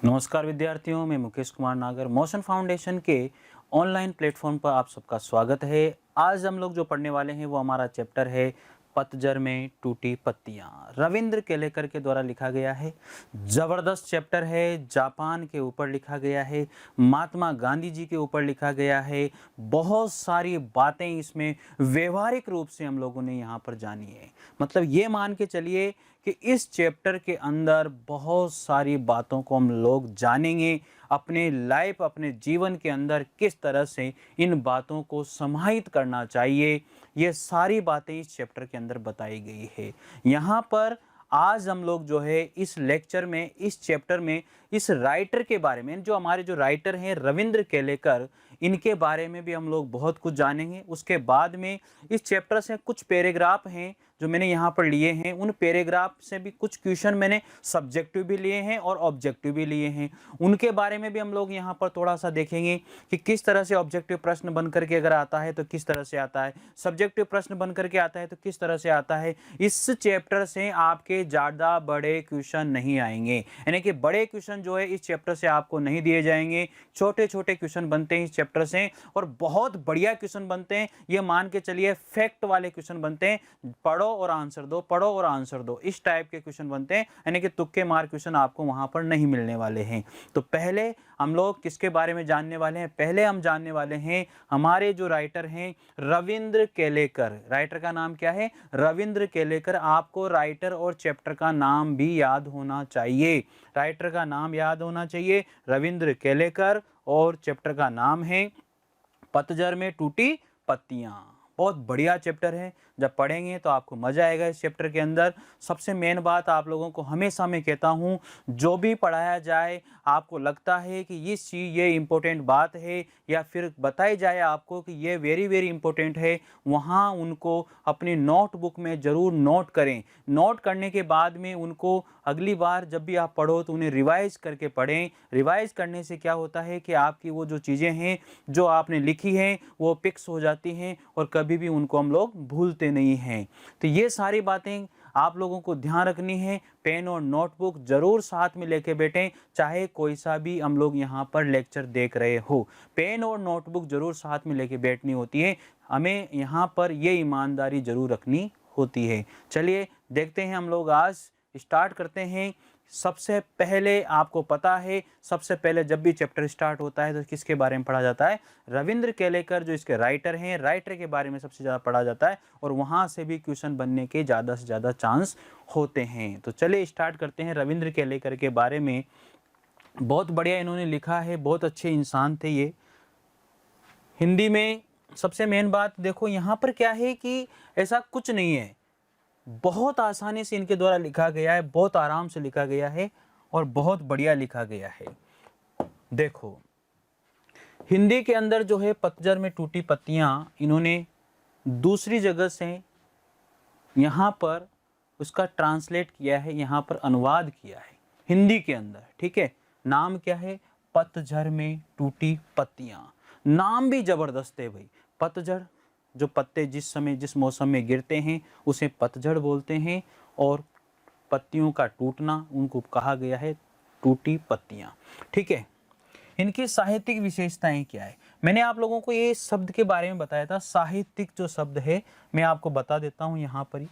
नमस्कार विद्यार्थियों, मैं मुकेश कुमार नागर मोशन फाउंडेशन के ऑनलाइन प्लेटफॉर्म पर आप सबका स्वागत है। आज हम लोग जो पढ़ने वाले हैं वो हमारा चैप्टर है पतझर में टूटी पत्तियां। रविंद्र केलेकर के द्वारा लिखा गया है। ज़बरदस्त चैप्टर है। जापान के ऊपर लिखा गया है, महात्मा गांधी जी के ऊपर लिखा गया है। बहुत सारी बातें इसमें व्यवहारिक रूप से हम लोगों ने यहाँ पर जानी है। मतलब ये मान के चलिए कि इस चैप्टर के अंदर बहुत सारी बातों को हम लोग जानेंगे। अपने लाइफ, अपने जीवन के अंदर किस तरह से इन बातों को समाहित करना चाहिए, ये सारी बातें इस चैप्टर के अंदर बताई गई है। यहाँ पर आज हम लोग जो है इस लेक्चर में, इस चैप्टर में, इस राइटर के बारे में, जो हमारे जो राइटर हैं रविंद्र केलेकर, इनके बारे में भी हम लोग बहुत कुछ जानेंगे। उसके बाद में इस चैप्टर से कुछ पैराग्राफ हैं जो मैंने यहाँ पर लिए हैं, उन पैराग्राफ से भी कुछ क्वेश्चन मैंने सब्जेक्टिव भी लिए हैं और ऑब्जेक्टिव भी लिए हैं। उनके बारे में भी हम लोग यहाँ पर थोड़ा सा देखेंगे कि किस तरह से ऑब्जेक्टिव प्रश्न बन करके अगर आता है तो किस तरह से आता है, सब्जेक्टिव प्रश्न बन करके आता है तो किस तरह से आता है। इस चैप्टर से आपके ज़्यादा बड़े क्वेश्चन नहीं आएंगे, यानी कि बड़े क्वेश्चन जो है इस चैप्टर से आपको नहीं दिए जाएंगे। छोटे छोटे क्वेश्चन बनते हैं इस चैप्टर से और बहुत बढ़िया क्वेश्चन बनते हैं। ये मान के चलिए फैक्ट वाले क्वेश्चन बनते हैं, पढ़ो और आंसर दो, पढ़ो और आंसर दो, इस टाइप के क्वेश्चन बनते हैं, यानी कि तुक्के मार क्वेश्चन आपको वहां पर नहीं मिलने वाले हैं। तो पहले हम लोग किसके बारे में जानने वाले हैं? पहले हम जानने वाले हैं हमारे जो राइटर हैं रविंद्र केलेकर। राइटर का नाम क्या है? रविंद्र केलेकर। आपको राइटर और चैप्टर का नाम भी याद होना चाहिए। राइटर का नाम याद होना चाहिए, रविंद्र केलेकर, और चैप्टर का नाम है पतझर में टूटी पत्तियां। बहुत बढ़िया चैप्टर है, जब पढ़ेंगे तो आपको मजा आएगा इस चैप्टर के अंदर। सबसे मेन बात आप लोगों को हमेशा मैं कहता हूं, जो भी पढ़ाया जाए आपको लगता है कि ये चीज़, ये इम्पोर्टेंट बात है, या फिर बताई जाए आपको कि ये वेरी वेरी इंपॉर्टेंट है, वहाँ उनको अपनी नोटबुक में ज़रूर नोट करें। नोट करने के बाद में उनको अगली बार जब भी आप पढ़ो तो उन्हें रिवाइज करके पढ़ें। रिवाइज करने से क्या होता है कि आपकी वो जो चीज़ें हैं जो आपने लिखी हैं वो फिक्स हो जाती हैं और कभी भी उनको हम लोग भूलते नहीं हैं। तो ये सारी बातें आप लोगों को ध्यान रखनी है। पेन और नोटबुक जरूर साथ में लेके बैठें, चाहे कोई सा भी हम लोग यहाँ पर लेक्चर देख रहे हो। पेन और नोटबुक जरूर साथ में लेके बैठनी होती है, हमें यहाँ पर ये ईमानदारी जरूर रखनी होती है। चलिए देखते हैं, हम लोग आज स्टार्ट करते हैं। सबसे पहले आपको पता है, सबसे पहले जब भी चैप्टर स्टार्ट होता है तो किसके बारे में पढ़ा जाता है? रविंद्र केलेकर, जो इसके राइटर हैं, राइटर के बारे में सबसे ज़्यादा पढ़ा जाता है और वहाँ से भी क्वेश्चन बनने के ज़्यादा से ज़्यादा चांस होते हैं। तो चलिए स्टार्ट करते हैं रविंद्र केलेकर के बारे में। बहुत बढ़िया इन्होंने लिखा है, बहुत अच्छे इंसान थे ये। हिंदी में सबसे मेन बात देखो, यहाँ पर क्या है कि ऐसा कुछ नहीं है, बहुत आसानी से इनके द्वारा लिखा गया है, बहुत आराम से लिखा गया है और बहुत बढ़िया लिखा गया है। देखो हिंदी के अंदर जो है पतझर में टूटी पत्तियां, इन्होंने दूसरी जगह से यहाँ पर उसका ट्रांसलेट किया है, यहाँ पर अनुवाद किया है हिंदी के अंदर। ठीक है, नाम क्या है? पतझर में टूटी पत्तियां। नाम भी जबरदस्त है भाई। पतझड़, जो पत्ते जिस समय जिस मौसम में गिरते हैं उसे पतझड़ बोलते हैं, और पत्तियों का टूटना उनको कहा गया है टूटी पत्तियां। ठीक है, इनकी साहित्यिक विशेषताएं क्या है? मैंने आप लोगों को ये शब्द के बारे में बताया था। साहित्यिक जो शब्द है मैं आपको बता देता हूं यहाँ पर ही।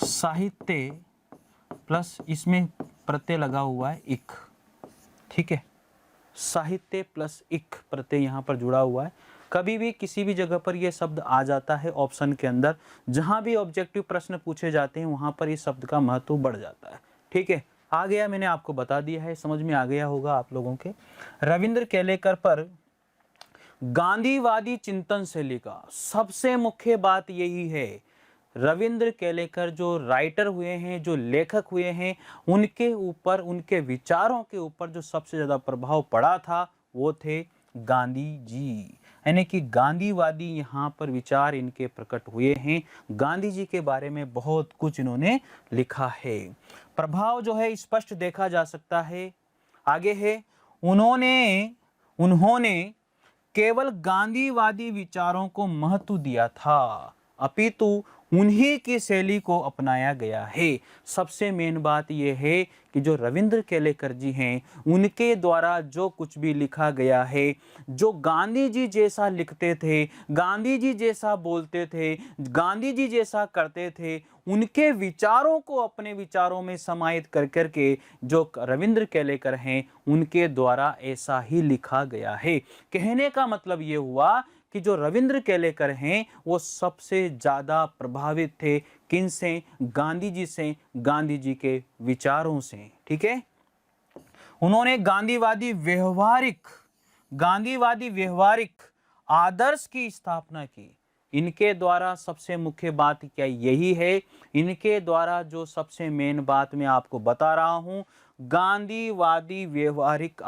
साहित्य प्लस इसमें प्रत्यय लगा हुआ है इक। ठीक है, साहित्य प्लस इक प्रत्यय यहाँ पर जुड़ा हुआ है। कभी भी किसी भी जगह पर यह शब्द आ जाता है ऑप्शन के अंदर, जहां भी ऑब्जेक्टिव प्रश्न पूछे जाते हैं वहां पर इस शब्द का महत्व बढ़ जाता है। ठीक है, आ गया, मैंने आपको बता दिया है, समझ में आ गया होगा आप लोगों के। रविंद्र केलेकर पर गांधीवादी चिंतन से लिखा। सबसे मुख्य बात यही है, रविंद्र केलेकर जो राइटर हुए हैं, जो लेखक हुए हैं, उनके ऊपर, उनके विचारों के ऊपर जो सबसे ज़्यादा प्रभाव पड़ा था वो थे गांधी जी। यानी कि गांधीवादी यहाँ पर विचार इनके प्रकट हुए हैं। गांधी जी के बारे में बहुत कुछ इन्होंने लिखा है। प्रभाव जो है स्पष्ट देखा जा सकता है। आगे है, उन्होंने केवल गांधीवादी विचारों को महत्व दिया था। अपितु उन्हीं की शैली को अपनाया गया है। सबसे मेन बात यह है कि जो रविंद्र केलेकर जी हैं, उनके द्वारा जो कुछ भी लिखा गया है, जो गांधी जी जैसा लिखते थे, गांधी जी जैसा बोलते थे, गांधी जी जैसा करते थे, उनके विचारों को अपने विचारों में समाहित कर करके जो रविंद्र केलेकर हैं, उनके द्वारा ऐसा ही लिखा गया है। कहने का मतलब ये हुआ कि जो रविंद्र केलेकर हैं वो सबसे ज़्यादा प्रभावित थे किन से? गांधी जी से, गांधी जी के विचारों से। ठीक है, उन्होंने गांधीवादी व्यवहारिक आदर्श की स्थापना की। इनके द्वारा सबसे मुख्य बात क्या यही है, इनके द्वारा जो सबसे मेन बात मैं आपको बता रहा हूं, गांधीवादी व्यवहारिक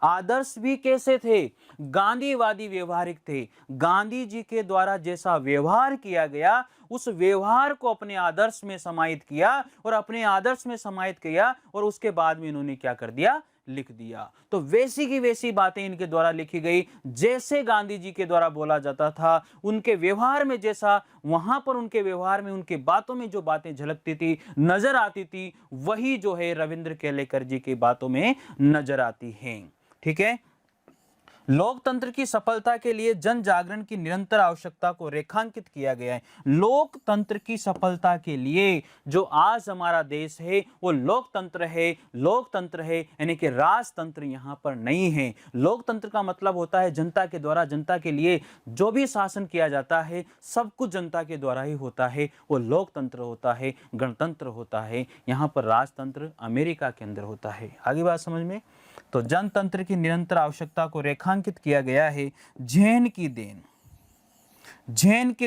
आदर्श भी कैसे थे? गांधीवादी व्यवहारिक थे। गांधी जी के द्वारा जैसा व्यवहार किया गया, उस व्यवहार को अपने आदर्श में समाहित किया और अपने आदर्श में समाहित किया और उसके बाद में इन्होंने क्या कर दिया? लिख दिया। तो वैसी की वैसी बातें इनके द्वारा लिखी गई, जैसे गांधी जी के द्वारा बोला जाता था, उनके व्यवहार में जैसा, वहां पर उनके व्यवहार में, उनके बातों में जो बातें झलकती थी, नजर आती थी, वही जो है रविंद्र केलेकर जी की बातों में नजर आती है। ठीक है, लोकतंत्र की सफलता के लिए जन जागरण की निरंतर आवश्यकता को रेखांकित किया गया है। लोकतंत्र की सफलता के लिए जो आज हमारा देश है वो लोकतंत्र है, यानी कि राजतंत्र यहाँ पर नहीं है। लोकतंत्र का मतलब होता है जनता के द्वारा, जनता के लिए जो भी शासन किया जाता है सब कुछ जनता के द्वारा ही होता है, वो लोकतंत्र होता है, गणतंत्र होता है। यहाँ पर राजतंत्र अमेरिका के अंदर होता है। आगे बात समझ में? तो जनतंत्र की निरंतर आवश्यकता को रेखांकित किया गया है। झेन की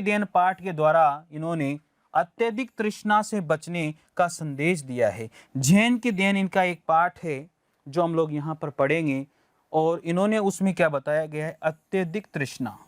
देन पाठ के द्वारा इन्होंने अत्यधिक तृष्णा से बचने का संदेश दिया है। झेन की देन इनका एक पाठ है जो हम लोग यहाँ पर पढ़ेंगे, और इन्होंने उसमें क्या बताया गया है? अत्यधिक तृष्णा,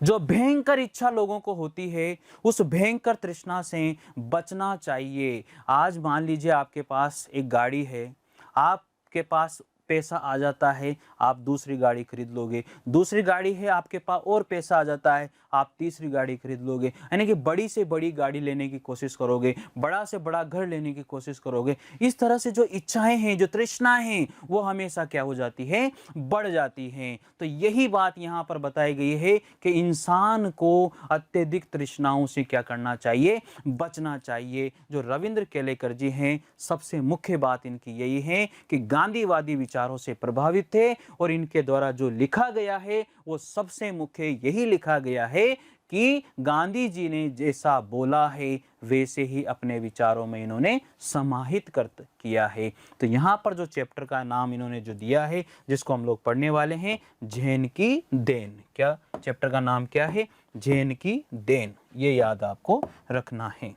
जो भयंकर इच्छा लोगों को होती है, उस भयंकर तृष्णा से बचना चाहिए। आज मान लीजिए आपके पास एक गाड़ी है, आपके पास पैसा आ जाता है, आप दूसरी गाड़ी खरीद लोगे। दूसरी गाड़ी है आपके पास, और पैसा आ जाता है, आप तीसरी गाड़ी खरीद लोगे। यानी कि बड़ी से बड़ी गाड़ी लेने की कोशिश करोगे, बड़ा से बड़ा घर लेने की कोशिश करोगे। इस तरह से जो इच्छाएं हैं, जो तृष्णाएं हैं, वो हमेशा क्या हो जाती है? बढ़ जाती हैं। तो यही बात यहाँ पर बताई गई है कि इंसान को अत्यधिक तृष्णाओं से क्या करना चाहिए? बचना चाहिए। जो रविंद्र केलेकर जी हैं, सबसे मुख्य बात इनकी यही है कि गांधीवादी विचारों से प्रभावित थे, और इनके द्वारा जो लिखा गया है वो सबसे मुख्य यही लिखा गया है कि गांधी जी ने जैसा बोला है वैसे ही अपने विचारों में इन्होंने समाहित कर किया है। तो यहाँ पर जो चैप्टर का नाम इन्होंने जो दिया है, जिसको हम लोग पढ़ने वाले हैं, झेन की देन। क्या चैप्टर का नाम क्या है? झेन की देन। ये याद आपको रखना है।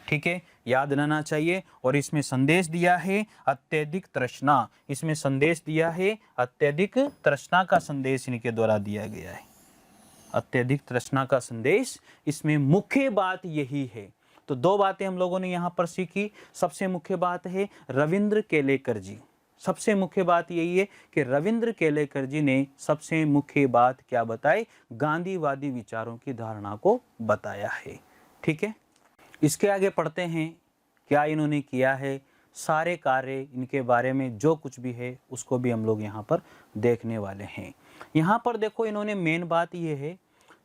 ठीक है, याद रहना चाहिए। और इसमें संदेश दिया है अत्यधिक तृष्णा, इसमें संदेश दिया है अत्यधिक तृष्णा का संदेश इनके द्वारा दिया गया है। अत्यधिक तृष्णा का संदेश, इसमें मुख्य बात यही है। तो दो बातें हम लोगों ने यहाँ पर सीखी। सबसे मुख्य बात है रविंद्र केलेकर जी, सबसे मुख्य बात यही है कि रविंद्र केलेकर जी ने सबसे मुख्य बात क्या बताई? गांधीवादी विचारों की धारणा को बताया है। ठीक है, इसके आगे पढ़ते हैं क्या इन्होंने किया है, सारे कार्य इनके बारे में जो कुछ भी है उसको भी हम लोग यहाँ पर देखने वाले हैं। यहाँ पर देखो, इन्होंने मेन बात ये है,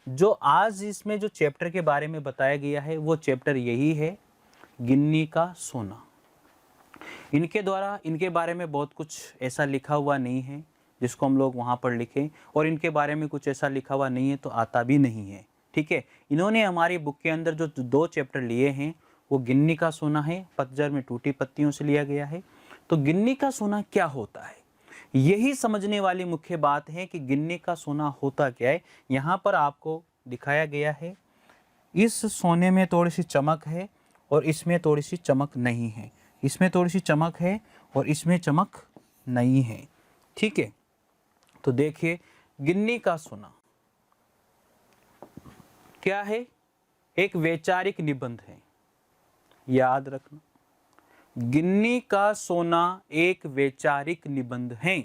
जो आज इसमें जो चैप्टर के बारे में बताया गया है वो चैप्टर यही है, गिन्नी का सोना। इनके द्वारा इनके बारे में बहुत कुछ ऐसा लिखा हुआ नहीं है जिसको हम लोग वहाँ पर लिखें, और इनके बारे में कुछ ऐसा लिखा हुआ नहीं है तो आता भी नहीं है। ठीक है, इन्होंने हमारी बुक के अंदर जो दो चैप्टर लिए हैं वो गिन्नी का सोना है, पतझड़ में टूटी पत्तियों से लिया गया है। तो गिन्नी का सोना क्या होता है, यही समझने वाली मुख्य बात है कि गिन्नी का सोना होता क्या है। यहाँ पर आपको दिखाया गया है, इस सोने में थोड़ी सी चमक है और इसमें थोड़ी सी चमक नहीं है, इसमें थोड़ी सी चमक है और इसमें चमक नहीं है। ठीक है, तो देखिए गिन्नी का सोना क्या है? एक वैचारिक निबंध है, याद रखना। गिन्नी का सोना एक वैचारिक निबंध है,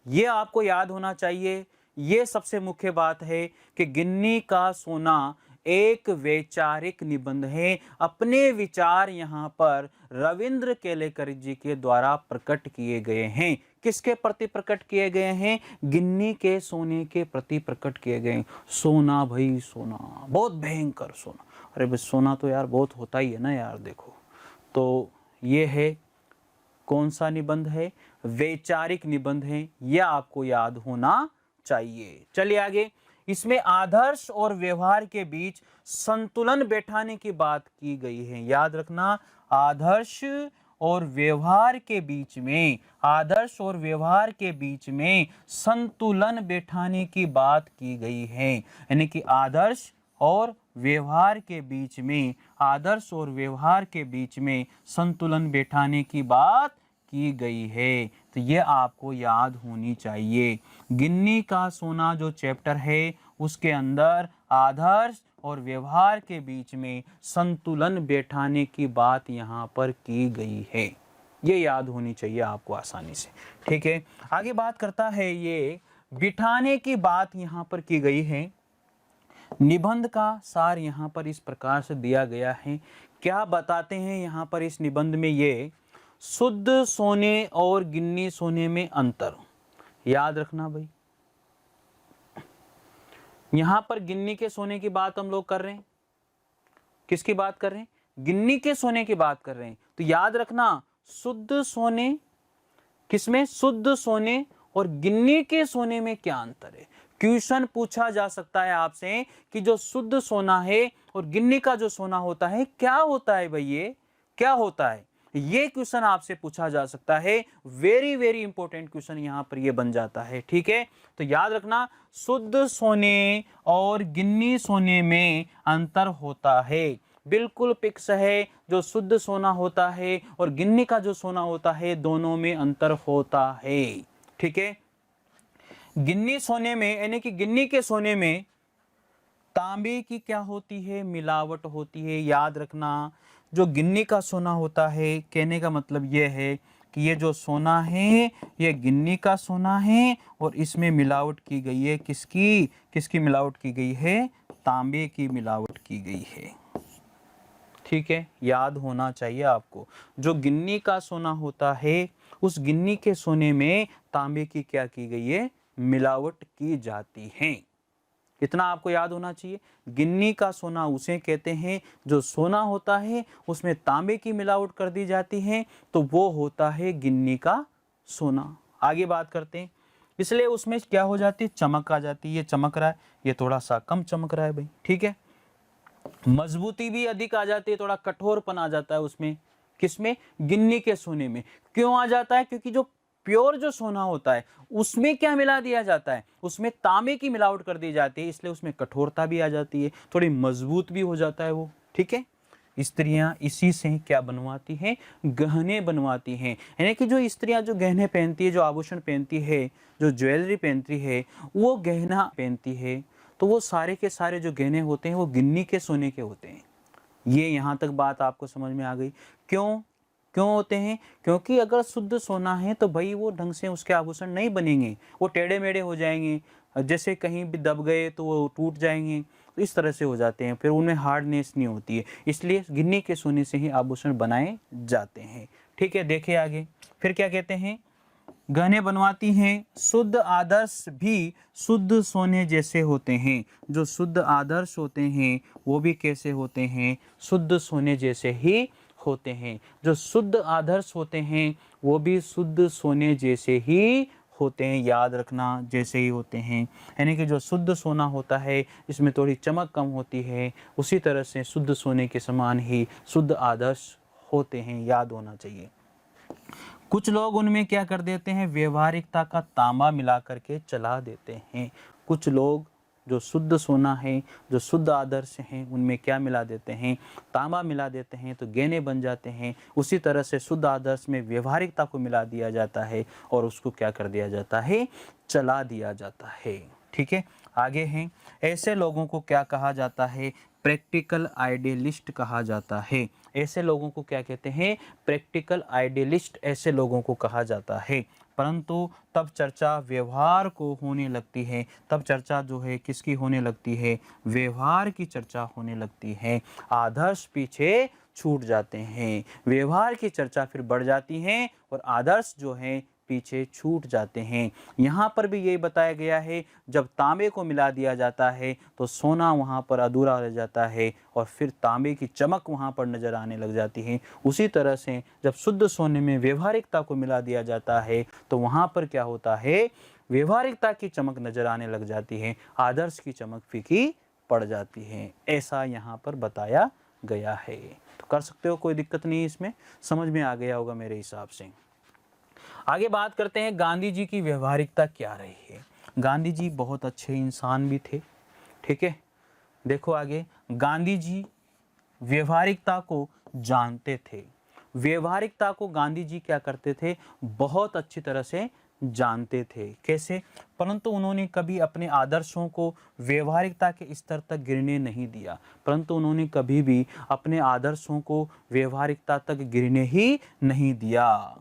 ये आपको याद होना चाहिए। ये सबसे मुख्य बात है कि गिन्नी का सोना एक वैचारिक निबंध है। अपने विचार यहाँ पर रविंद्र केलेकर जी के द्वारा प्रकट किए गए हैं। किसके प्रति प्रकट किए गए हैं? गिन्नी के सोने के प्रति प्रकट किए गए। सोना भाई सोना, बहुत भयंकर सोना। अरे भाई सोना तो यार बहुत होता ही है ना यार, देखो। तो ये है, कौन सा निबंध है? वैचारिक निबंध है, यह आपको याद होना चाहिए। चलिए आगे। इसमें आदर्श और व्यवहार के बीच संतुलन बैठाने की बात की गई है। याद रखना, आदर्श और व्यवहार के बीच में, आदर्श और व्यवहार के बीच में संतुलन बैठाने की बात की गई है। यानी कि आदर्श और व्यवहार के बीच में, आदर्श और व्यवहार के बीच में संतुलन बैठाने की बात की गई है। तो ये आपको याद होनी चाहिए। गिन्नी का सोना जो चैप्टर है उसके अंदर आदर्श और व्यवहार के बीच में संतुलन बैठाने की बात यहाँ पर की गई है। ये याद होनी चाहिए आपको आसानी से। ठीक है, आगे बात करता है, ये बिठाने की बात यहाँ पर की गई है। निबंध का सार यहाँ पर इस प्रकार से दिया गया है। क्या बताते हैं यहाँ पर इस निबंध में? ये शुद्ध सोने और गिन्नी सोने में अंतर। याद रखना भाई, यहां पर गिन्नी के सोने की बात हम लोग कर रहे हैं। किसकी बात कर रहे हैं? गिन्नी के सोने की बात कर रहे हैं। तो याद रखना, शुद्ध सोने, किसमें? शुद्ध सोने और गिन्नी के सोने में क्या अंतर है? क्वेश्चन पूछा जा सकता है आपसे कि जो शुद्ध सोना है और गिन्नी का जो सोना होता है, क्या होता है भाई? ये क्या होता है? ये क्वेश्चन आपसे पूछा जा सकता है। वेरी वेरी इंपॉर्टेंट क्वेश्चन यहाँ पर ये बन जाता है। ठीक है, तो याद रखना, शुद्ध सोने और गिन्नी सोने में अंतर होता है। बिल्कुल फिक्स है, जो शुद्ध सोना होता है और गिन्नी का जो सोना होता है, दोनों में अंतर होता है। ठीक है, गिन्नी सोने में, यानी कि गिन्नी के सोने में तांबे की क्या होती है? मिलावट होती है। याद रखना, जो गिन्नी का सोना होता है, कहने का मतलब यह है कि ये जो सोना है ये गिन्नी का सोना है और इसमें मिलावट की गई है। किसकी? किसकी मिलावट की गई है? तांबे की मिलावट की गई है। ठीक है, याद होना चाहिए आपको। जो गिन्नी का सोना होता है, उस गिन्नी के सोने में तांबे की क्या की गई है? मिलावट की जाती है। इतना आपको याद होना चाहिए। गिन्नी का सोना उसे कहते हैं जो सोना होता है उसमें तांबे की मिलावट कर दी जाती है, तो वो होता है गिन्नी का सोना। आगे बात करते हैं, इसलिए उसमें क्या हो जाती है? चमक आ जाती है। ये चमक रहा है, ये थोड़ा सा कम चमक रहा है भाई। ठीक है, मजबूती भी अधिक आ जाती है, थोड़ा कठोरपन आ जाता है उसमें। किसमें? गिन्नी के सोने में। क्यों आ जाता है? क्योंकि जो प्योर जो सोना होता है उसमें क्या मिला दिया जाता है? उसमें तांबे की मिलावट कर दी जाती है, इसलिए उसमें कठोरता भी आ जाती है, थोड़ी मजबूत भी हो जाता है वो। ठीक है, स्त्रियां इसी से क्या बनवाती हैं? गहने बनवाती हैं। यानी कि जो स्त्रियां जो गहने पहनती है, जो आभूषण पहनती है, जो ज्वेलरी पहनती है, वो गहना पहनती है, तो वो सारे के सारे जो गहने होते हैं वो गिन्नी के सोने के होते हैं। ये यहाँ तक बात आपको समझ में आ गई। क्यों क्यों होते हैं? क्योंकि अगर शुद्ध सोना है तो भाई वो ढंग से उसके आभूषण नहीं बनेंगे, वो टेढ़े मेढ़े हो जाएंगे, जैसे कहीं भी दब गए तो वो टूट जाएंगे, तो इस तरह से हो जाते हैं, फिर उनमें हार्डनेस नहीं होती है। इसलिए गिन्नी के सोने से ही आभूषण बनाए जाते हैं। ठीक है, देखिए आगे फिर क्या कहते हैं? गहने बनवाती हैं। शुद्ध आदर्श भी शुद्ध सोने जैसे होते हैं। जो शुद्ध आदर्श होते हैं वो भी कैसे होते हैं? शुद्ध सोने जैसे ही होते हैं। जो शुद्ध आदर्श होते हैं वो भी शुद्ध सोने जैसे ही होते हैं। याद रखना, जैसे ही होते हैं, यानी कि जो शुद्ध सोना होता है इसमें थोड़ी चमक कम होती है, उसी तरह से शुद्ध सोने के समान ही शुद्ध आदर्श होते हैं। याद होना चाहिए। कुछ लोग उनमें क्या कर देते हैं? व्यवहारिकता का तांबा मिला करके चला देते हैं। कुछ लोग जो शुद्ध सोना है, जो शुद्ध आदर्श हैं, उनमें क्या मिला देते हैं? तांबा मिला देते हैं, तो गहने बन जाते हैं। उसी तरह से शुद्ध आदर्श में व्यवहारिकता को मिला दिया जाता है और उसको क्या कर दिया जाता है? चला दिया जाता है। ठीक है, आगे हैं, ऐसे लोगों को क्या कहा जाता है? प्रैक्टिकल आइडियलिस्ट कहा जाता है। ऐसे लोगों को क्या कहते हैं? प्रैक्टिकल आइडियलिस्ट ऐसे लोगों को कहा जाता है। परंतु तब चर्चा व्यवहार को होने लगती है। तब चर्चा जो है किसकी होने लगती है? व्यवहार की चर्चा होने लगती है। आदर्श पीछे छूट जाते हैं, व्यवहार की चर्चा फिर बढ़ जाती है और आदर्श जो है पीछे छूट जाते हैं। यहाँ पर भी यही बताया गया है, जब तांबे को मिला दिया जाता है तो सोना वहाँ पर अधूरा रह जाता है और फिर तांबे की चमक वहाँ पर नजर आने लग जाती है। उसी तरह से जब शुद्ध सोने में व्यवहारिकता को मिला दिया जाता है तो वहाँ पर क्या होता है? व्यवहारिकता की चमक नजर आने लग जाती है, आदर्श की चमक फीकी पड़ जाती है। ऐसा यहाँ पर बताया गया है। तो कर सकते हो, कोई दिक्कत नहीं, इसमें समझ में आ गया होगा मेरे हिसाब से। आगे बात करते हैं गांधी जी की व्यवहारिकता क्या रही है। गांधी जी बहुत अच्छे इंसान भी थे, ठीक है। देखो आगे, गांधी जी व्यवहारिकता को जानते थे। व्यवहारिकता को गांधी जी क्या करते थे? बहुत अच्छी तरह से जानते थे। कैसे? परंतु उन्होंने कभी अपने आदर्शों को व्यवहारिकता के स्तर तक गिरने नहीं दिया। परंतु उन्होंने कभी भी अपने आदर्शों को व्यवहारिकता तक गिरने ही नहीं दिया,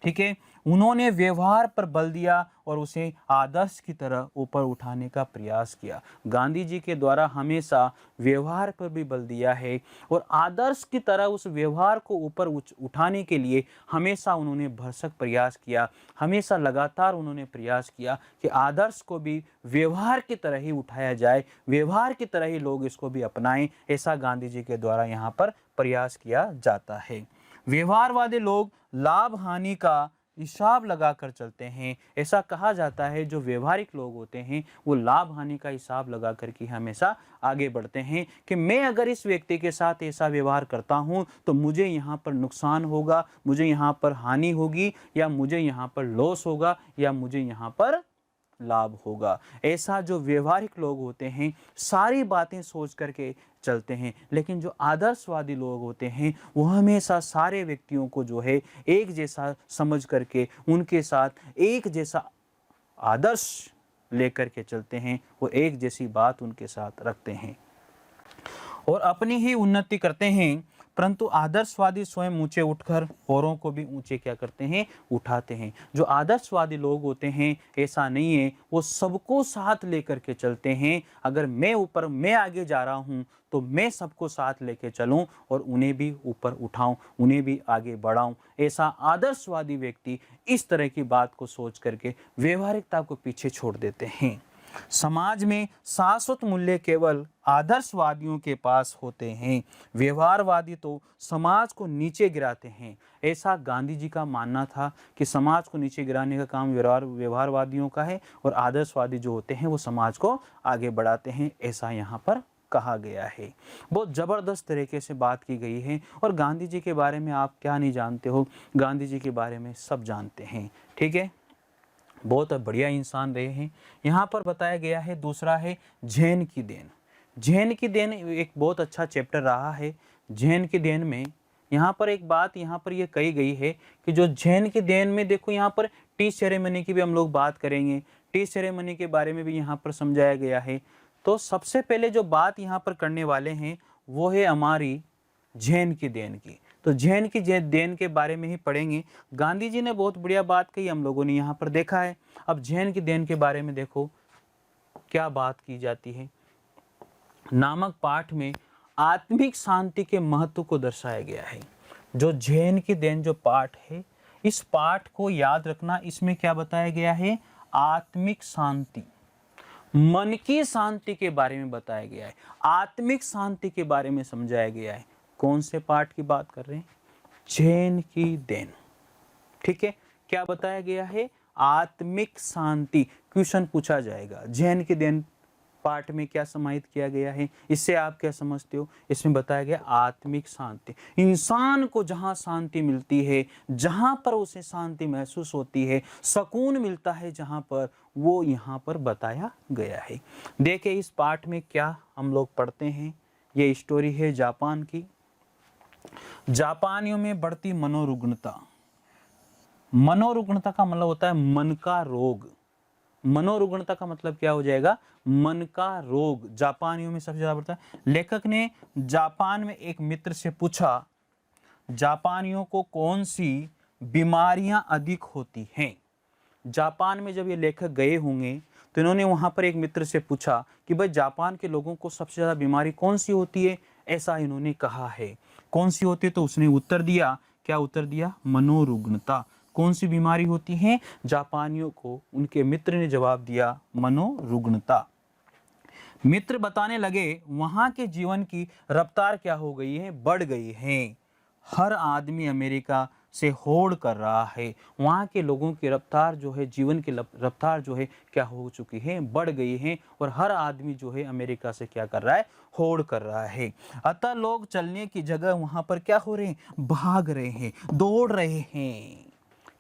ठीक है। उन्होंने व्यवहार पर बल दिया और उसे आदर्श की तरह ऊपर उठाने का प्रयास किया। गांधी जी के द्वारा हमेशा व्यवहार पर भी बल दिया है और आदर्श की तरह उस व्यवहार को ऊपर उठाने के लिए हमेशा उन्होंने भरसक प्रयास किया। हमेशा लगातार उन्होंने प्रयास किया कि आदर्श को भी व्यवहार की तरह ही उठाया जाए, व्यवहार की तरह ही लोग इसको भी अपनाएं। ऐसा गांधी जी के द्वारा यहाँ पर प्रयास किया जाता है। व्यवहारवादी लोग लाभ हानि का हिसाब लगाकर चलते हैं। ऐसा कहा जाता है जो व्यवहारिक लोग होते हैं वो लाभ हानि का हिसाब लगा कर के हमेशा आगे बढ़ते हैं कि मैं अगर इस व्यक्ति के साथ ऐसा व्यवहार करता हूं तो मुझे यहाँ पर नुकसान होगा, मुझे यहाँ पर हानि होगी, या मुझे यहाँ पर लॉस होगा, या मुझे यहाँ पर लाभ होगा। ऐसा जो व्यवहारिक लोग होते हैं सारी बातें सोच करके चलते हैं। लेकिन जो आदर्शवादी लोग होते हैं वो हमेशा सारे व्यक्तियों को जो है एक जैसा समझ करके उनके साथ एक जैसा आदर्श लेकर के चलते हैं, वो एक जैसी बात उनके साथ रखते हैं और अपनी ही उन्नति करते हैं। परंतु आदर्शवादी स्वयं ऊंचे उठकर औरों को भी ऊंचे क्या करते हैं? उठाते हैं। जो आदर्शवादी लोग होते हैं ऐसा नहीं है, वो सबको साथ लेकर के चलते हैं। अगर मैं आगे जा रहा हूं तो मैं सबको साथ लेके चलूं और उन्हें भी ऊपर उठाऊं, उन्हें भी आगे बढ़ाऊं। ऐसा आदर्शवादी व्यक्ति इस तरह की बात को सोच करके व्यवहारिकता को पीछे छोड़ देते हैं। समाज में शाश्वत मूल्य केवल आदर्शवादियों के पास होते हैं। व्यवहारवादी तो समाज को नीचे गिराते हैं। ऐसा गांधी जी का मानना था कि समाज को नीचे गिराने का काम व्यवहारवादियों का है और आदर्शवादी जो होते हैं वो समाज को आगे बढ़ाते हैं। ऐसा यहाँ पर कहा गया है। बहुत ज़बरदस्त तरीके से बात की गई है। और गांधी जी के बारे में आप क्या नहीं जानते हो? गांधी जी के बारे में सब जानते हैं, ठीक है। बहुत बढ़िया इंसान रहे हैं। यहाँ पर बताया गया है दूसरा है जैन की देन। जैन की देन एक बहुत अच्छा चैप्टर रहा है। जैन की देन में यहाँ पर एक बात यहाँ पर ये कही गई है कि जो जैन की देन में देखो यहाँ पर टी सेरेमनी की भी हम लोग बात करेंगे। टी सेरेमनी के बारे में भी यहाँ पर समझाया गया है। तो सबसे पहले जो बात यहाँ पर करने वाले हैं वो है हमारी जैन की देन की। तो जैन की देन के बारे में ही पढ़ेंगे। गांधी जी ने बहुत बढ़िया बात कही, हम लोगों ने यहाँ पर देखा है। अब जैन की देन के बारे में देखो क्या बात की जाती है। नामक पाठ में आत्मिक शांति के महत्व को दर्शाया गया है। जो जैन की देन जो पाठ है, इस पाठ को याद रखना। इसमें क्या बताया गया है? आत्मिक शांति, मन की शांति के बारे में बताया गया है। आत्मिक शांति के बारे में समझाया गया है। कौन से पाठ की बात कर रहे हैं? जैन की देन, ठीक है। क्या बताया गया है? आत्मिक शांति। क्वेश्चन पूछा जाएगा जैन की देन पाठ में क्या समाहित किया गया है, इससे आप क्या समझते हो? इसमें बताया गया आत्मिक शांति। इंसान को जहां शांति मिलती है, जहां पर उसे शांति महसूस होती है, सुकून मिलता है जहां पर, वो यहाँ पर बताया गया है। देखिए इस पाठ में क्या हम लोग पढ़ते हैं। ये स्टोरी है जापान की। जापानियों में बढ़ती मनोरुग्णता। मनोरुग्णता का मतलब होता है मन का रोग। मनोरुग्णता का मतलब क्या हो जाएगा? मन का रोग जापानियों में सबसे ज्यादा बढ़ता है। लेखक ने जापान में एक मित्र से पूछा, जापानियों को कौन सी बीमारियां अधिक होती हैं? जापान में जब ये लेखक गए होंगे तो इन्होंने वहाँ पर एक मित्र से पूछा कि भाई जापान के लोगों को सबसे ज़्यादा बीमारी कौन सी होती है, ऐसा इन्होंने कहा है। कौन सी होती है, तो उसने उत्तर दिया, क्या उत्तर दिया, मनोरुग्णता। कौन सी बीमारी होती है जापानियों को, उनके मित्र ने जवाब दिया मनोरुग्णता। मित्र बताने लगे वहाँ के जीवन की रफ्तार क्या हो गई है, बढ़ गई है। हर आदमी अमेरिका से होड़ कर रहा है। वहाँ के लोगों की रफ्तार जो है, जीवन की रफ्तार जो है क्या हो चुकी है, बढ़ गई है। और हर आदमी जो है अमेरिका से क्या कर रहा है, होड़ कर रहा है। अतः लोग चलने की जगह वहाँ पर क्या हो रहे हैं, भाग रहे हैं, दौड़ रहे हैं।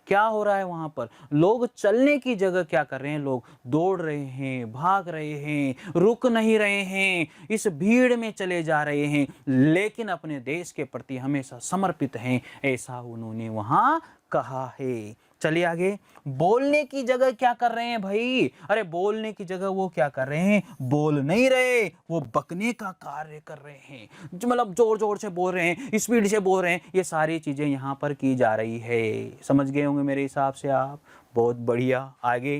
क्या हो रहा है वहां पर, लोग चलने की जगह क्या कर रहे हैं, लोग दौड़ रहे हैं, भाग रहे हैं, रुक नहीं रहे हैं, इस भीड़ में चले जा रहे हैं, लेकिन अपने देश के प्रति हमेशा समर्पित हैं, ऐसा उन्होंने वहां कहा है। चलिए आगे, बोलने की जगह क्या कर रहे हैं भाई, अरे बोलने की जगह वो क्या कर रहे हैं, बोल नहीं रहे, वो बकने का कार्य कर रहे हैं, मतलब जोर जोर से बोल रहे हैं, स्पीड से बोल रहे हैं। ये सारी चीजें यहाँ पर की जा रही है। समझ गए होंगे मेरे हिसाब से आप, बहुत बढ़िया। आगे,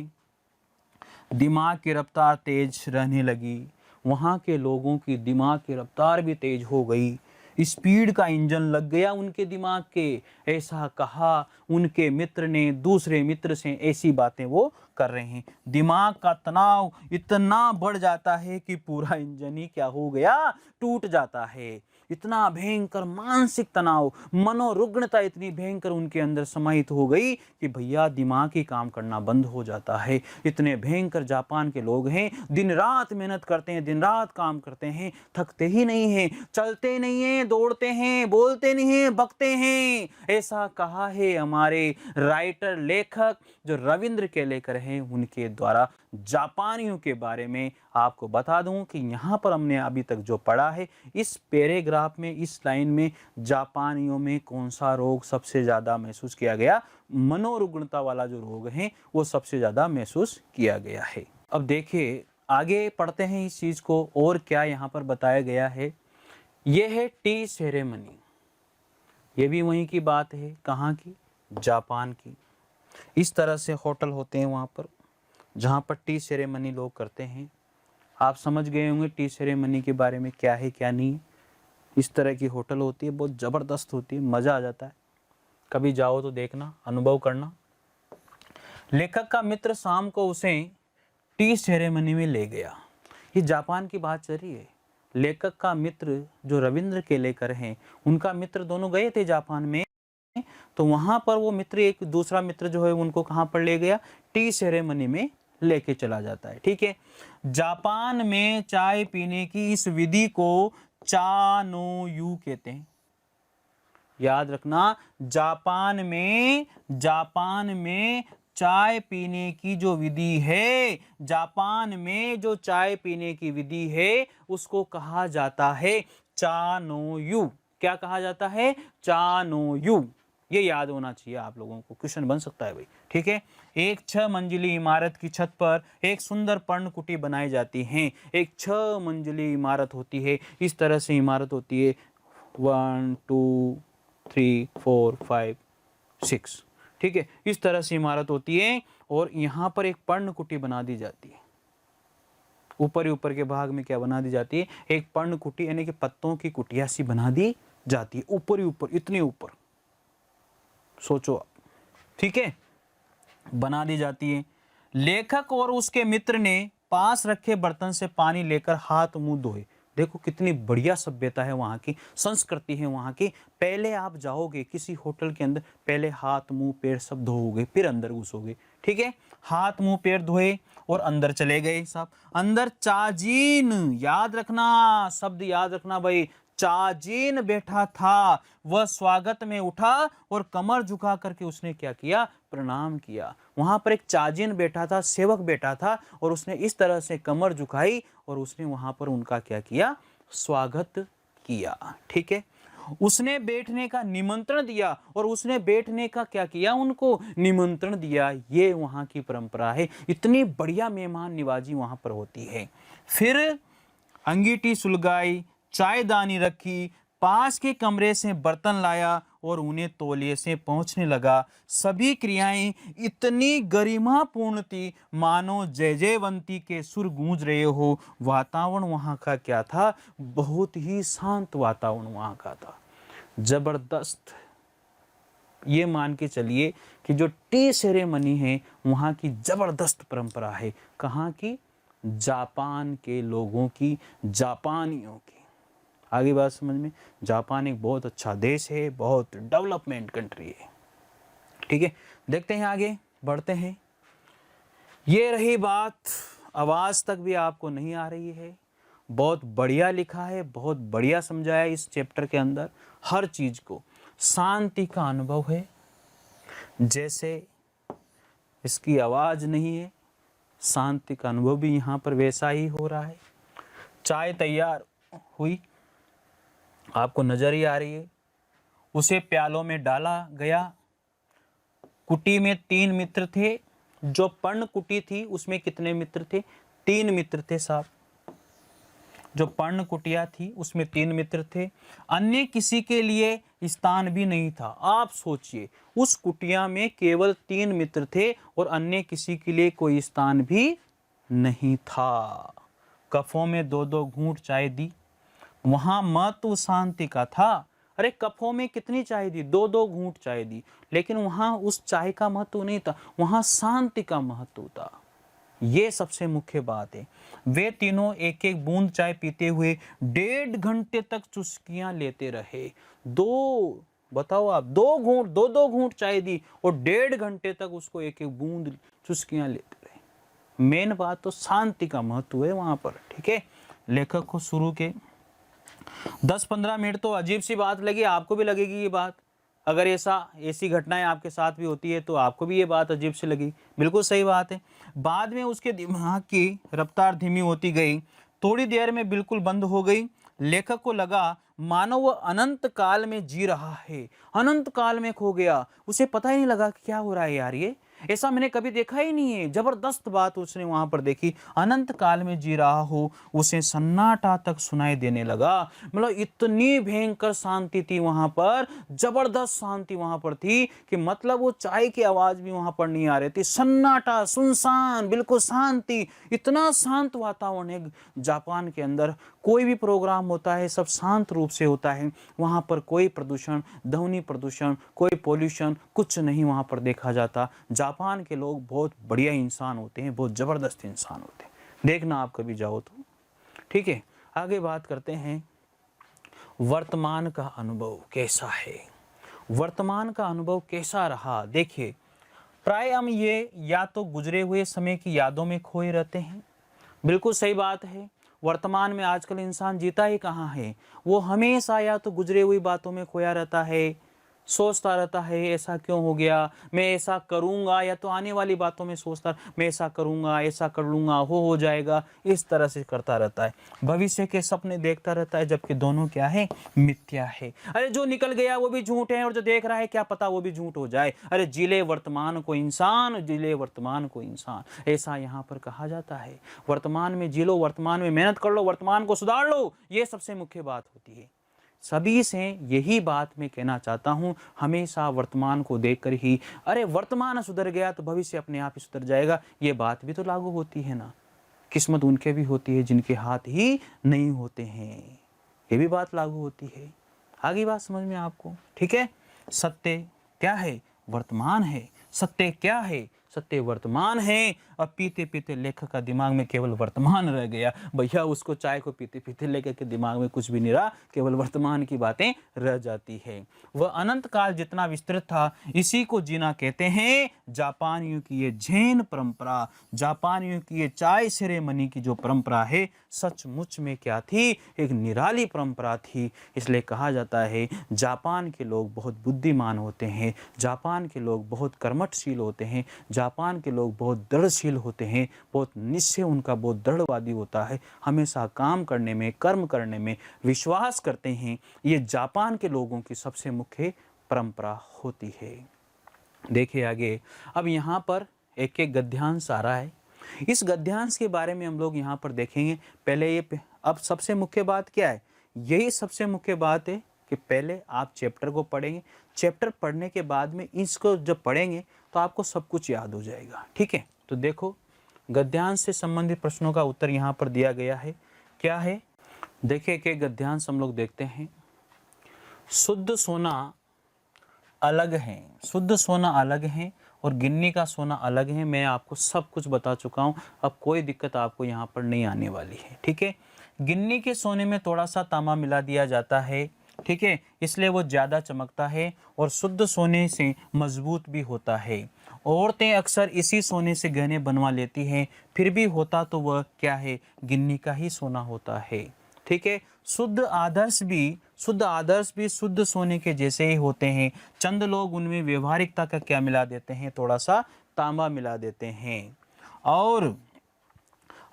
दिमाग की रफ्तार तेज रहने लगी। वहाँ के लोगों की दिमाग की रफ्तार भी तेज हो गई, स्पीड का इंजन लग गया उनके दिमाग के, ऐसा कहा उनके मित्र ने। दूसरे मित्र से ऐसी बातें वो कर रहे हैं। दिमाग का तनाव इतना बढ़ जाता है कि पूरा इंजन ही क्या हो गया, टूट जाता है। इतना भयंकर मानसिक तनाव, मनोरुग्णता इतनी भयंकर उनके अंदर समाहित हो गई कि भैया दिमाग ही काम करना बंद हो जाता है। इतने भयंकर जापान के लोग हैं, दिन रात मेहनत करते हैं, दिन रात काम करते हैं, थकते ही नहीं हैं, चलते नहीं हैं, दौड़ते हैं, बोलते नहीं हैं, बकते हैं। ऐसा कहा है हमारे राइटर, लेखक जो रविंद्र केलेकर हैं, उनके द्वारा जापानियों के बारे में। आपको बता दूं कि यहाँ पर हमने अभी तक जो पढ़ा है, इस पैराग्राफ में, इस लाइन में जापानियों में कौन सा रोग सबसे ज़्यादा महसूस किया गया, मनोरुग्णता वाला जो रोग है वो सबसे ज़्यादा महसूस किया गया है। अब देखिए आगे पढ़ते हैं इस चीज़ को, और क्या यहाँ पर बताया गया है। ये है टी सेरेमनी, ये भी वहीं की बात है, कहाँ की, जापान की। इस तरह से होटल होते हैं वहाँ पर जहाँ पर टी सेरेमनी लोग करते हैं। आप समझ गए होंगे टी सेरेमनी के बारे में क्या है क्या नहीं। इस तरह की होटल होती है, बहुत ज़बरदस्त होती है, मज़ा आ जाता है। कभी जाओ तो देखना, अनुभव करना। लेखक का मित्र शाम को उसे टी सेरेमनी में ले गया। ये जापान की बात चल रही है। लेखक का मित्र जो रविंद्र केलेकर हैं, उनका मित्र दोनों गए थे जापान में, तो वहाँ पर वो मित्र, एक दूसरा मित्र जो है उनको कहाँ पर ले गया, टी सेरेमनी में लेके चला जाता है। ठीक है, जापान में चाय पीने की इस विधि को चा नो यू कहते हैं। याद रखना, जापान में चाय पीने की जो विधि है, जापान में जो चाय पीने की विधि है उसको कहा जाता है चा नो यू। क्या कहा जाता है, चा नो यू। ये याद होना चाहिए आप लोगों को, क्वेश्चन बन सकता है भाई। ठीक है, एक 6 मंजिली इमारत की छत पर एक सुंदर पर्णकुटी बनाई जाती है। एक 6 मंजिली इमारत होती है, इस तरह से इमारत होती है, 1 2 3 4 5 6। ठीक है, इस तरह से इमारत होती है, और यहाँ पर एक पर्णकुटी बना दी जाती है। ऊपर ही ऊपर के भाग में क्या बना दी जाती है, एक पर्णकुटी, यानी कि पत्तों की कुटिया सी बना दी जाती है, ऊपर ही ऊपर, इतने ऊपर, सोचो आप। ठीक है, बना दी जाती है। लेखक और उसके मित्र ने पास रखे बर्तन से पानी लेकर हाथ मुंह धोए। देखो कितनी बढ़िया सभ्यता है वहाँ की, संस्कृति है वहाँ की। पहले आप जाओगे किसी होटल के अंदर, पहले हाथ मुंह पैर सब धोओगे, फिर अंदर घुसोगे। ठीक है, हाथ मुंह पैर धोए और अंदर चले गए साहब। अंदर चाजीन, याद रखना, शब्द याद रखना भाई, चाजीन बैठा था। वह स्वागत में उठा और कमर झुका करके उसने क्या किया, प्रणाम किया। वहां पर एक चाजीन बैठा था, सेवक बैठा था, और उसने इस तरह से कमर झुकाई और उसने वहां पर उनका क्या किया, स्वागत किया। ठीक है, उसने बैठने का निमंत्रण दिया, और उसने बैठने का क्या किया, उनको निमंत्रण दिया। ये वहां की परंपरा है। इतनी बढ़िया मेहमान निवाजी वहां पर होती है। फिर अंगीठी सुलगाई, चायदानी रखी, पास के कमरे से बर्तन लाया और उन्हें तौलिए से पहुंचने लगा। सभी क्रियाएं इतनी गरिमापूर्ण थी मानो जयजयवंती के सुर गूंज रहे हो। वातावरण वहाँ का क्या था? बहुत ही शांत वातावरण वहाँ का था, जबरदस्त। ये मान के चलिए कि जो टी सेरेमनी है वहाँ की जबरदस्त परंपरा है। कहाँ की? जापान के लोगों की, जापानियों की। आगे बात समझ में? जापान एक बहुत अच्छा देश है, बहुत डेवलपमेंट कंट्री है। ठीक है, देखते हैं आगे बढ़ते हैं। ये रही बात, आवाज तक भी आपको नहीं आ रही है। बहुत बढ़िया लिखा है, बहुत बढ़िया समझाया इस चैप्टर के अंदर हर चीज को। शांति का अनुभव है, जैसे इसकी आवाज नहीं है, शांति का अनुभव भी यहाँ पर वैसा ही हो रहा है। चाय तैयार हुई, आपको नजर ही आ रही है। उसे प्यालों में डाला गया। कुटी में 3 मित्र थे। जो पर्ण कुटी थी उसमें कितने मित्र थे? 3 मित्र थे साहब। जो पर्ण कुटिया थी उसमें 3 मित्र थे। अन्य किसी के लिए स्थान भी नहीं था। आप सोचिए, उस कुटिया में केवल 3 मित्र थे और अन्य किसी के लिए कोई स्थान भी नहीं था। कफों में 2-2 घूंट चाय दी। वहां महत्व शांति का था। अरे कफों में कितनी चाय दी? 2-2 घूंट चाय दी, लेकिन वहां उस चाय का महत्व नहीं था, वहां शांति का महत्व था। ये सबसे मुख्य बात है। वे तीनों एक एक बूंद चाय पीते हुए 1.5 घंटे तक चुस्कियां लेते रहे। बताओ आप, 2-2 घूंट चाय दी और 1.5 घंटे तक उसको एक एक बूंद चुस्कियां लेते रहे। मेन बात तो शांति का महत्व है वहां पर। ठीक है, लेखक को शुरू के 10-15 मिनट तो अजीब सी बात लगी, आपको भी लगेगी ये बात। अगर ऐसी घटनाएं आपके साथ भी होती है तो आपको भी ये बात अजीब सी लगी। बिल्कुल सही बात है। बाद में उसके दिमाग की रफ्तार धीमी होती गई, थोड़ी देर में बिल्कुल बंद हो गई। लेखक को लगा मानो वह अनंत काल में जी रहा है, अनंत काल में खो गया। उसे पता ही नहीं लगा कि क्या हो रहा है यार, ये ऐसा मैंने कभी देखा ही नहीं है। जबरदस्त बात उसने वहां पर देखी, अनंत काल में जी रहा हो। उसे सन्नाटा तक सुनाई देने लगा। मतलब इतनी भयंकर शांति थी वहां पर, जबरदस्त शांति वहां पर थी कि मतलब वो चाय की आवाज भी वहां पर नहीं आ रही थी। सन्नाटा, सुनसान, बिल्कुल शांति। इतना शांत वातावरण है जापान के अंदर। कोई भी प्रोग्राम होता है सब शांत रूप से होता है। वहां पर कोई प्रदूषण, ध्वनि प्रदूषण, कोई पोल्यूशन, कुछ नहीं वहां पर देखा जाता। जापान के लोग बहुत बढ़िया इंसान होते हैं, बहुत जबरदस्त इंसान होते हैं। देखना आप कभी जाओ तो। ठीक है, आगे बात करते हैं। वर्तमान का अनुभव कैसा है? वर्तमान का अनुभव कैसा रहा? देखिए, प्राय हम ये या तो गुजरे हुए समय की यादों में खोए रहते हैं। बिल्कुल सही बात है। वर्तमान में आजकल इंसान जीता ही कहाँ है? वो हमेशा या तो गुजरे हुई बातों में खोया रहता है, सोचता रहता है ऐसा क्यों हो गया, मैं ऐसा करूंगा, या तो आने वाली बातों में सोचता मैं ऐसा करूंगा, ऐसा कर लूंगा, हो जाएगा, इस तरह से करता रहता है। भविष्य के सपने देखता रहता है, जबकि दोनों क्या है? मिथ्या है। अरे जो निकल गया वो भी झूठ है और जो देख रहा है क्या पता वो भी झूठ हो जाए। अरे जिले वर्तमान को इंसान, जिले वर्तमान को इंसान, ऐसा यहाँ पर कहा जाता है। वर्तमान में जी लो, वर्तमान में मेहनत कर लो, वर्तमान को सुधार लो, ये सबसे मुख्य बात होती है। सभी से यही बात मैं कहना चाहता हूँ, हमेशा वर्तमान को देखकर ही, अरे वर्तमान सुधर गया तो भविष्य अपने आप ही सुधर जाएगा, ये बात भी तो लागू होती है ना। किस्मत उनके भी होती है जिनके हाथ ही नहीं होते हैं, ये भी बात लागू होती है। आगे बात समझ में आपको? ठीक है, सत्य क्या है? वर्तमान है। सत्य क्या है? सत्य वर्तमान है। अब पीते पीते लेखक का दिमाग में केवल वर्तमान रह गया। भैया उसको चाय को पीते पीते लेखक के दिमाग में कुछ भी नहीं रहा, केवल वर्तमान की बातें रह जाती है। वह अनंत काल जितना विस्तृत था, इसी को जीना कहते हैं। जापानियों की ये जैन परंपरा, जापानियों की ये चाय सेरेमनी की जो परंपरा है, सचमुच में क्या थी? एक निराली परंपरा थी। इसलिए कहा जाता है जापान के लोग बहुत बुद्धिमान होते हैं, जापान के लोग बहुत कर्मठशील होते हैं, जापान के लोग बहुत दृढ़शील होते हैं, बहुत निश्चय उनका बहुत दृढ़वादी होता है, हमेशा काम करने में, कर्म करने में विश्वास करते हैं। ये जापान के लोगों की सबसे मुख्य परंपरा होती है। देखिए आगे, अब यहाँ पर एक एक गद्यांश आ रहा है। इस गद्यांश के बारे में हम लोग यहाँ पर देखेंगे। पहले ये अब सबसे मुख्य बात क्या है? यही सबसे मुख्य बात है कि पहले आप चैप्टर को पढ़ेंगे, चैप्टर पढ़ने के बाद में इसको जब पढ़ेंगे तो आपको सब कुछ याद हो जाएगा। ठीक है, तो देखो गद्यांश से संबंधित प्रश्नों का उत्तर यहाँ पर दिया गया है। क्या है, देखिए कि गद्यांश हम लोग देखते हैं। शुद्ध सोना अलग है, शुद्ध सोना अलग है और गिन्नी का सोना अलग है। मैं आपको सब कुछ बता चुका हूँ, अब कोई दिक्कत आपको यहाँ पर नहीं आने वाली है। ठीक है, गिन्नी के सोने में थोड़ा सा तांबा मिला दिया जाता है, ठीक है, इसलिए वो ज़्यादा चमकता है और शुद्ध सोने से मजबूत भी होता है। औरतें अक्सर इसी सोने से गहने बनवा लेती हैं, फिर भी होता तो वह क्या है, गिन्नी का ही सोना होता है। ठीक है, शुद्ध आदर्श भी शुद्ध सोने के जैसे ही होते हैं। चंद लोग उनमें व्यवहारिकता का क्या मिला देते हैं, थोड़ा सा तांबा मिला देते हैं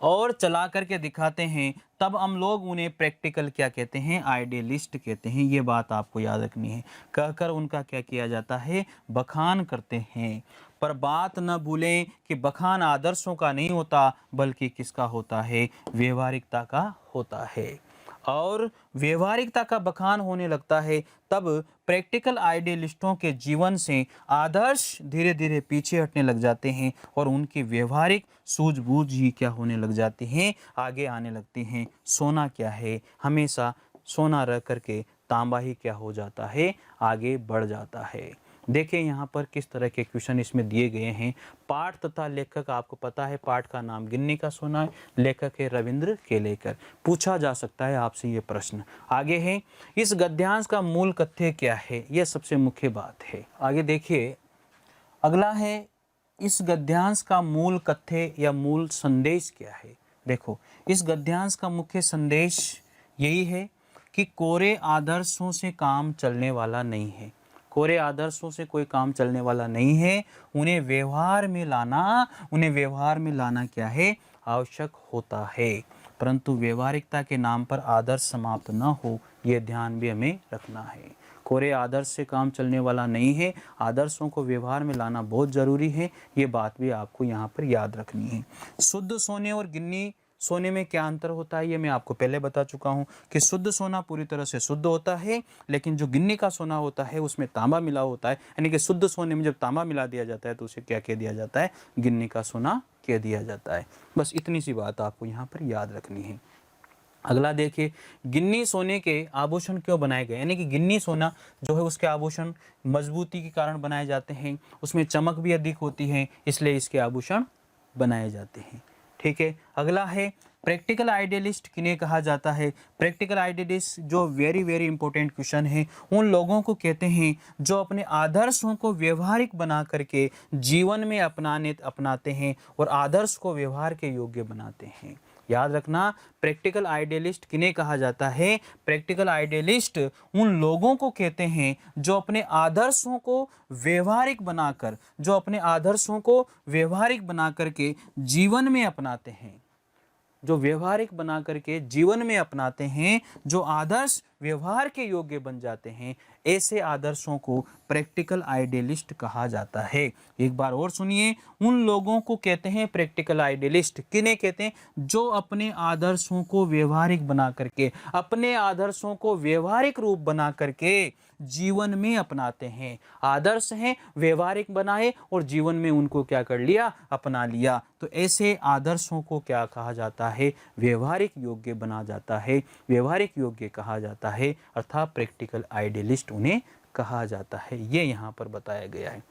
और चला करके दिखाते हैं, तब हम लोग उन्हें प्रैक्टिकल क्या कहते हैं, आइडियलिस्ट कहते हैं। ये बात आपको याद रखनी है। कहकर उनका क्या किया जाता है, बखान करते हैं। पर बात न भूलें कि बखान आदर्शों का नहीं होता, बल्कि किसका होता है, व्यवहारिकता का होता है। और व्यवहारिकता का बखान होने लगता है तब प्रैक्टिकल आइडियलिस्टों के जीवन से आदर्श धीरे धीरे पीछे हटने लग जाते हैं और उनकी व्यवहारिक सूझबूझ ही क्या होने लग जाती हैं, आगे आने लगती हैं। सोना क्या है, हमेशा सोना रह करके तांबा ही क्या हो जाता है, आगे बढ़ जाता है। देखिए यहाँ पर किस तरह के क्वेश्चन इसमें दिए गए हैं। पाठ तथा लेखक आपको पता है, पाठ का नाम गिन्नी का सोना है, लेखक है रविंद्र केलेकर। पूछा जा सकता है आपसे ये प्रश्न। आगे है, इस गद्यांश का मूल कथ्य क्या है, यह सबसे मुख्य बात है। आगे देखिए, अगला है, इस गद्यांश का मूल कथ्य या मूल संदेश क्या है। देखो, इस गद्यांश का मुख्य संदेश यही है कि कोरे आदर्शों से काम चलने वाला नहीं है। कोरे आदर्शों से कोई काम चलने वाला नहीं है। उन्हें व्यवहार में लाना क्या है, आवश्यक होता है। परंतु व्यवहारिकता के नाम पर आदर्श समाप्त न हो, यह ध्यान भी हमें रखना है। कोरे आदर्श से काम चलने वाला नहीं है, आदर्शों को व्यवहार में लाना बहुत ज़रूरी है। ये बात भी आपको यहाँ पर याद रखनी है। शुद्ध सोने और गिन्नी सोने में क्या अंतर होता है, ये मैं आपको पहले बता चुका हूँ कि शुद्ध सोना पूरी तरह से शुद्ध होता है, लेकिन जो गिन्नी का सोना होता है उसमें तांबा मिला होता है। यानी कि शुद्ध सोने में जब तांबा मिला दिया जाता है तो उसे क्या कह दिया जाता है, गिन्नी का सोना कह दिया जाता है। बस इतनी सी बात आपको यहाँ पर याद रखनी है। अगला देखिए, गिन्नी सोने के आभूषण क्यों बनाए गए, यानी कि गिन्नी सोना जो है उसके आभूषण मजबूती के कारण बनाए जाते हैं, उसमें चमक भी अधिक होती है, इसलिए इसके आभूषण बनाए जाते हैं। ठीक है, अगला है, प्रैक्टिकल आइडियलिस्ट किन्हें कहा जाता है। प्रैक्टिकल आइडियलिस्ट जो वेरी वेरी इंपॉर्टेंट क्वेश्चन है, उन लोगों को कहते हैं जो अपने आदर्शों को व्यवहारिक बना करके जीवन में अपनाते हैं और आदर्श को व्यवहार के योग्य बनाते हैं। याद रखना, प्रैक्टिकल आइडियलिस्ट किन्हें कहा जाता है। प्रैक्टिकल आइडियलिस्ट उन लोगों को कहते हैं जो अपने आदर्शों को व्यवहारिक बनाकर के जीवन में अपनाते हैं, जो व्यवहारिक बना करके जीवन में अपनाते हैं, जो आदर्श व्यवहार के योग्य बन जाते हैं, ऐसे आदर्शों को प्रैक्टिकल आइडियलिस्ट कहा जाता है। एक बार और सुनिए, उन लोगों को कहते हैं प्रैक्टिकल आइडियलिस्ट। किन्हें कहते हैं, जो अपने आदर्शों को व्यवहारिक बना करके, अपने आदर्शों को व्यवहारिक रूप बना करके जीवन में अपनाते हैं। आदर्श हैं, व्यवहारिक बनाए और जीवन में उनको क्या कर लिया, अपना लिया। तो ऐसे आदर्शों को क्या कहा जाता है, व्यवहारिक योग्य बना जाता है, व्यवहारिक योग्य कहा जाता है, अर्थात प्रैक्टिकल आइडियलिस्ट उन्हें कहा जाता है। ये यहाँ पर बताया गया है।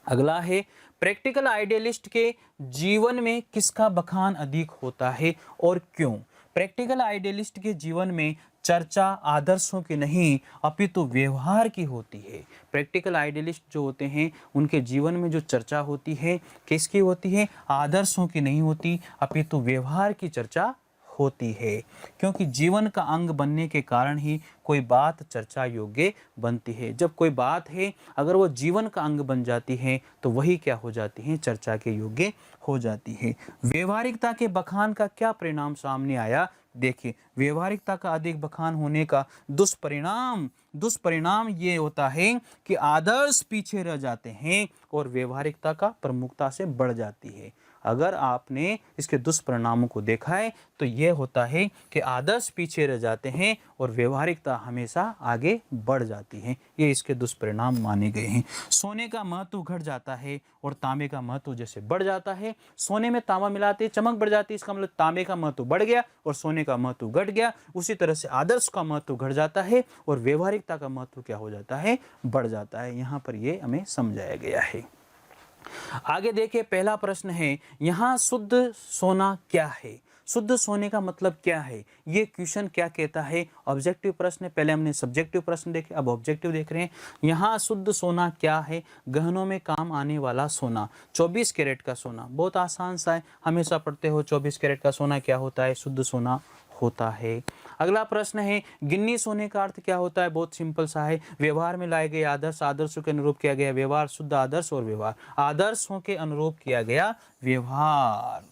अगला है, प्रैक्टिकल आइडियलिस्ट के जीवन में किसका बखान अधिक होता है और क्यों। प्रैक्टिकल आइडियलिस्ट के जीवन में चर्चा आदर्शों की नहीं अपितु व्यवहार की होती है। प्रैक्टिकल आइडियलिस्ट जो होते हैं उनके जीवन में जो चर्चा होती है किसकी होती है, आदर्शों की नहीं होती अपितु व्यवहार की चर्चा होती है। क्योंकि जीवन का अंग बनने के कारण ही कोई बात चर्चा योग्य बनती है। जब कोई बात है अगर वो जीवन का अंग बन जाती है तो वही क्या हो जाती है, चर्चा के योग्य हो जाती है। व्यवहारिकता के बखान का क्या परिणाम सामने आया, देखिए, व्यवहारिकता का अधिक बखान होने का दुष्परिणाम ये होता है कि आदर्श पीछे रह जाते हैं और व्यवहारिकता का प्रमुखता से बढ़ जाती है। अगर आपने इसके दुष्परिणामों को देखा है तो ये होता है कि आदर्श पीछे रह जाते हैं और व्यवहारिकता हमेशा आगे बढ़ जाती है। ये इसके दुष्परिणाम माने गए हैं। सोने का महत्व घट जाता है और तांबे का महत्व जैसे बढ़ जाता है। सोने में तांबा मिलाते चमक बढ़ जाती है, इसका मतलब तांबे का महत्व बढ़ गया और सोने का महत्व घट गया। उसी तरह से आदर्श का महत्व घट जाता है और व्यवहारिकता का महत्व क्या हो जाता है, बढ़ जाता है। यहाँ पर ये हमें समझाया गया है। आगे देखिए, पहला प्रश्न है, यहाँ शुद्ध सोना क्या है? शुद्ध सोने का मतलब क्या है? ये क्वेश्चन क्या कहता है? ऑब्जेक्टिव प्रश्न है। पहले हमने सब्जेक्टिव प्रश्न देखे, अब ऑब्जेक्टिव देख रहे हैं। यहाँ शुद्ध सोना क्या है? गहनों में काम आने वाला सोना, 24 कैरेट का सोना। बहुत आसान सा है, हमेशा पढ़ते हो 24 कैरेट का सोना क्या होता है? शुद्ध सोना होता है। अगला प्रश्न है, गिन्नी सोने का अर्थ क्या होता है? बहुत सिंपल सा है, व्यवहार में लाए गए आदर्श, आदर्शों के अनुरूप किया गया व्यवहार। शुद्ध आदर्श और व्यवहार, आदर्शों के अनुरूप किया गया व्यवहार,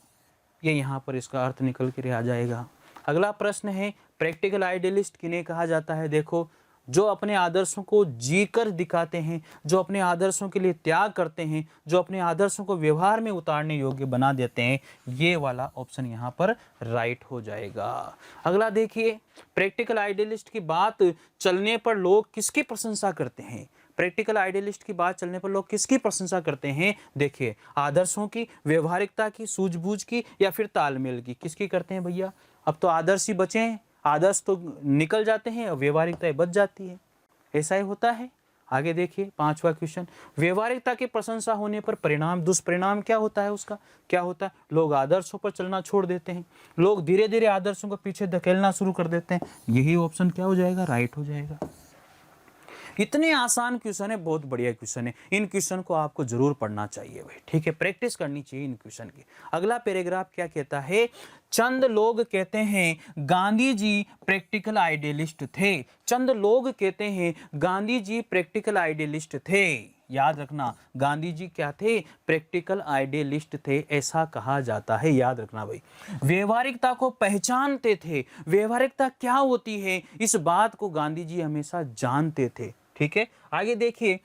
ये यहाँ पर इसका अर्थ निकल कर आ जाएगा। अगला प्रश्न है, प्रैक्टिकल आइडियलिस्ट किन्हें कहा जाता है? देखो, जो अपने आदर्शों को जीकर दिखाते हैं, जो अपने आदर्शों के लिए त्याग करते हैं, जो अपने आदर्शों को व्यवहार में उतारने योग्य बना देते हैं, ये वाला ऑप्शन यहाँ पर राइट हो जाएगा। अगला देखिए, प्रैक्टिकल आइडियलिस्ट की बात चलने पर लोग किसकी प्रशंसा करते हैं? प्रैक्टिकल आइडियलिस्ट की बात चलने पर लोग किसकी प्रशंसा करते हैं? देखिए, आदर्शों की, व्यवहारिकता की, सूझबूझ की, या फिर तालमेल की? किसकी करते हैं भैया? अब तो आदर्श ही बचे हैं, आदर्श तो निकल जाते हैं और व्यवहारिकता बच जाती है। ऐसा ही होता है। आगे देखिए, पांचवा क्वेश्चन, व्यवहारिकता की प्रशंसा होने पर परिणाम, दुष्परिणाम क्या होता है? उसका क्या होता है? लोग आदर्शों पर चलना छोड़ देते हैं, लोग धीरे धीरे आदर्शों को पीछे धकेलना शुरू कर देते हैं। यही ऑप्शन क्या हो जाएगा? राइट हो जाएगा। इतने आसान क्वेश्चन है, बहुत बढ़िया क्वेश्चन है। इन क्वेश्चन को आपको जरूर पढ़ना चाहिए भाई, ठीक है, प्रैक्टिस करनी चाहिए इन क्वेश्चन की। अगला पैराग्राफ क्या कहता है? चंद लोग कहते हैं गांधी जी प्रैक्टिकल आइडियलिस्ट थे। चंद लोग कहते हैं गांधी जी प्रैक्टिकल आइडियलिस्ट थे। याद रखना, गांधी जी क्या थे? प्रैक्टिकल आइडियलिस्ट थे, ऐसा कहा जाता है। याद रखना भाई, व्यवहारिकता को पहचानते थे। व्यवहारिकता क्या होती है, इस बात को गांधी जी हमेशा जानते थे। ठीक है, आगे देखिए,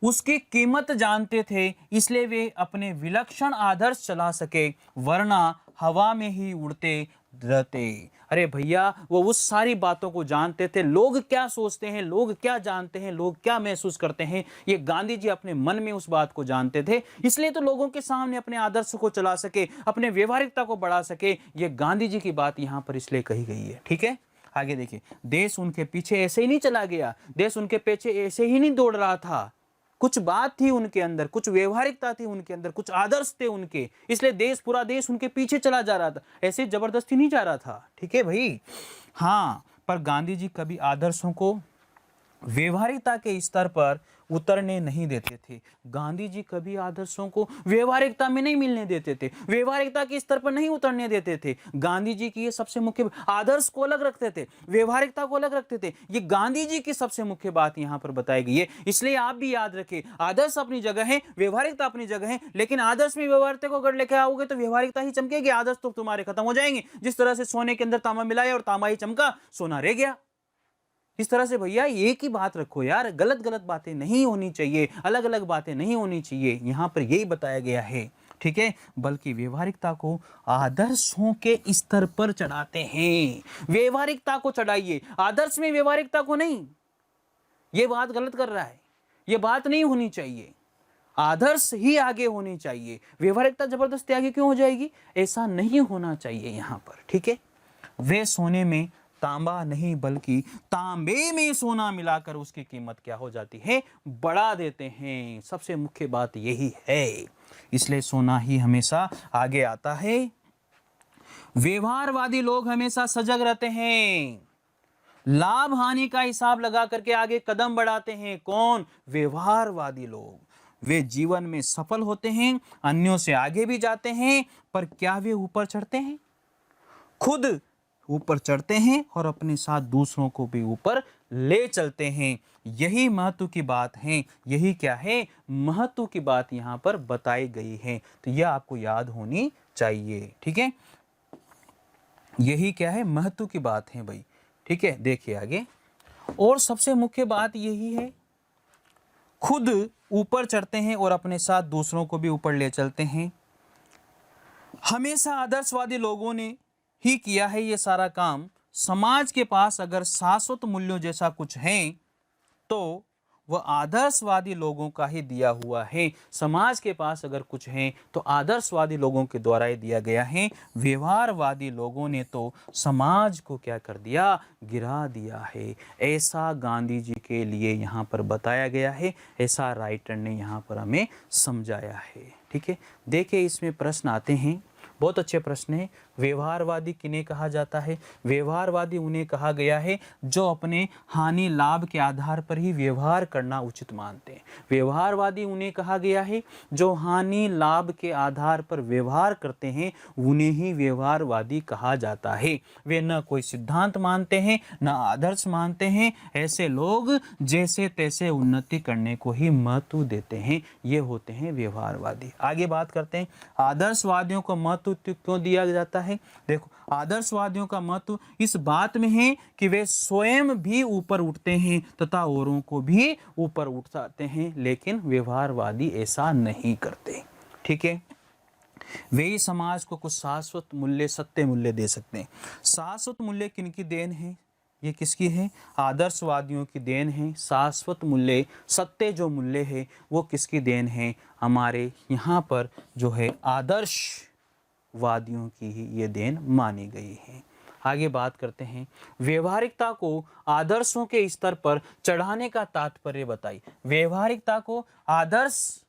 उसकी कीमत जानते थे, इसलिए वे अपने विलक्षण आदर्श चला सके, वरना हवा में ही उड़ते रहते। अरे भैया, वो उस सारी बातों को जानते थे, लोग क्या सोचते हैं, लोग क्या जानते हैं, लोग क्या महसूस करते हैं, ये गांधी जी अपने मन में उस बात को जानते थे, इसलिए तो लोगों के सामने अपने आदर्श को चला सके, अपने व्यवहारिकता को बढ़ा सके। ये गांधी जी की बात यहां पर इसलिए कही गई है। ठीक है, आगे देखिए, देश उनके पीछे ऐसे ही नहीं चला गया, देश उनके पीछे ऐसे ही नहीं दौड़ रहा था। कुछ बात थी उनके अंदर, कुछ व्यवहारिकता थी उनके अंदर, कुछ आदर्श थे उनके, इसलिए देश, पूरा देश उनके पीछे चला जा रहा था, ऐसे जबरदस्ती नहीं जा रहा था। ठीक है भाई, हाँ, पर गांधी जी कभी आदर्शों को व्यवहारिकता के स्तर पर उतरने नहीं देते थे। गांधी जी कभी आदर्शों को व्यवहारिकता में नहीं मिलने देते थे, व्यवहारिकता के स्तर पर नहीं उतरने देते थे। गांधी जी की ये सबसे मुख्य, आदर्श को अलग रखते थे, व्यवहारिकता को अलग रखते थे। ये गांधी जी की सबसे मुख्य बात यहां पर बताई गई है। इसलिए आप भी याद रखें, आदर्श अपनी जगह है, व्यवहारिकता अपनी जगह है, लेकिन आदर्श में व्यवहारिकता को अगर लेकर आओगे तो व्यवहारिकता ही चमकेगी, आदर्श तो तुम्हारे खत्म हो जाएंगे। जिस तरह से सोने के अंदर तांबा मिलाया और तांबा ही चमका, सोना रह गया। इस तरह से भैया एक ही बात रखो यार, गलत गलत बातें नहीं होनी चाहिए, अलग अलग बातें नहीं होनी चाहिए, यहां पर यही बताया गया है। ठीक है, बल्कि व्यवहारिकता को आदर्शों के स्तर पर चढ़ाते हैं। व्यवहारिकता को चढ़ाइए, आदर्श में व्यवहारिकता को नहीं। यह बात गलत कर रहा है, यह बात नहीं होनी चाहिए, आदर्श ही आगे होनी चाहिए, व्यवहारिकता जबरदस्ती आगे क्यों हो जाएगी? ऐसा नहीं होना चाहिए यहां पर। ठीक है, वे सोने में तांबा नहीं बल्कि तांबे में सोना मिलाकर उसकी कीमत क्या हो जाती है? बढ़ा देते हैं। सबसे मुख्य बात यही है, इसलिए सोना ही हमेशा आगे आता है। व्यवहारवादी लोग हमेशा सजग रहते हैं, लाभ हानि का हिसाब लगा करके आगे कदम बढ़ाते हैं। कौन? व्यवहारवादी लोग। वे जीवन में सफल होते हैं, अन्यों से आगे भी जाते हैं, पर क्या वे ऊपर चढ़ते हैं? खुद ऊपर चढ़ते हैं और अपने साथ दूसरों को भी ऊपर ले चलते हैं। यही महत्व की बात है, यही क्या है? महत्व की बात यहां पर बताई गई है, तो यह आपको याद होनी चाहिए। ठीक है, यही क्या है? महत्व की बात है भाई। ठीक है, देखिए आगे, और सबसे मुख्य बात यही है, खुद ऊपर चढ़ते हैं और अपने साथ दूसरों को भी ऊपर ले चलते हैं। हमेशा आदर्शवादी लोगों ने ही किया है ये सारा काम। समाज के पास अगर शाश्वत मूल्यों जैसा कुछ है तो वह आदर्शवादी लोगों का ही दिया हुआ है। समाज के पास अगर कुछ है तो आदर्शवादी लोगों के द्वारा ही दिया गया है। व्यवहारवादी लोगों ने तो समाज को क्या कर दिया, गिरा दिया है। ऐसा गांधी जी के लिए यहाँ पर बताया गया है, ऐसा राइटर ने यहाँ पर हमें समझाया है। ठीक है, देखिए इसमें प्रश्न आते हैं, बहुत अच्छे प्रश्न है। व्यवहारवादी किन्हें कहा जाता है? व्यवहारवादी उन्हें कहा गया है जो अपने हानि लाभ के आधार पर ही व्यवहार करना उचित मानते हैं। व्यवहारवादी उन्हें कहा गया है जो हानि लाभ के आधार पर व्यवहार करते हैं, उन्हें ही व्यवहारवादी कहा जाता है। वे न कोई सिद्धांत मानते हैं न आदर्श मानते हैं। ऐसे लोग जैसे तैसे उन्नति करने को ही महत्व देते हैं, ये होते हैं व्यवहारवादी। आगे बात करते हैं आदर्शवादियों को महत्व क्यों दिया जाता है। देखो, आदर्शवादियों का महत्व इस बात में है कि वे स्वयं भी ऊपर उठते हैं तथा औरों को भी ऊपर उठाते हैं, लेकिन व्यवहारवादी ऐसा नहीं करते। ठीक है, वे ही समाज को कुछ शाश्वत मूल्य, सत्य मूल्य दे सकते हैं। शाश्वत मूल्य किनकी देन है? ये किसकी है? आदर्शवादियों की देन है। शाश्वत मूल्य, सत्य जो मूल्य है वो किसकी देन है? हमारे यहाँ पर जो है आदर्शवादियों की ही ये देन मानी गई है। आगे बात करते हैं व्यवहारिकता को आदर्शों के स्तर पर चढ़ाने का तात्पर्य बताइए। व्यवहारिकता को आदर्श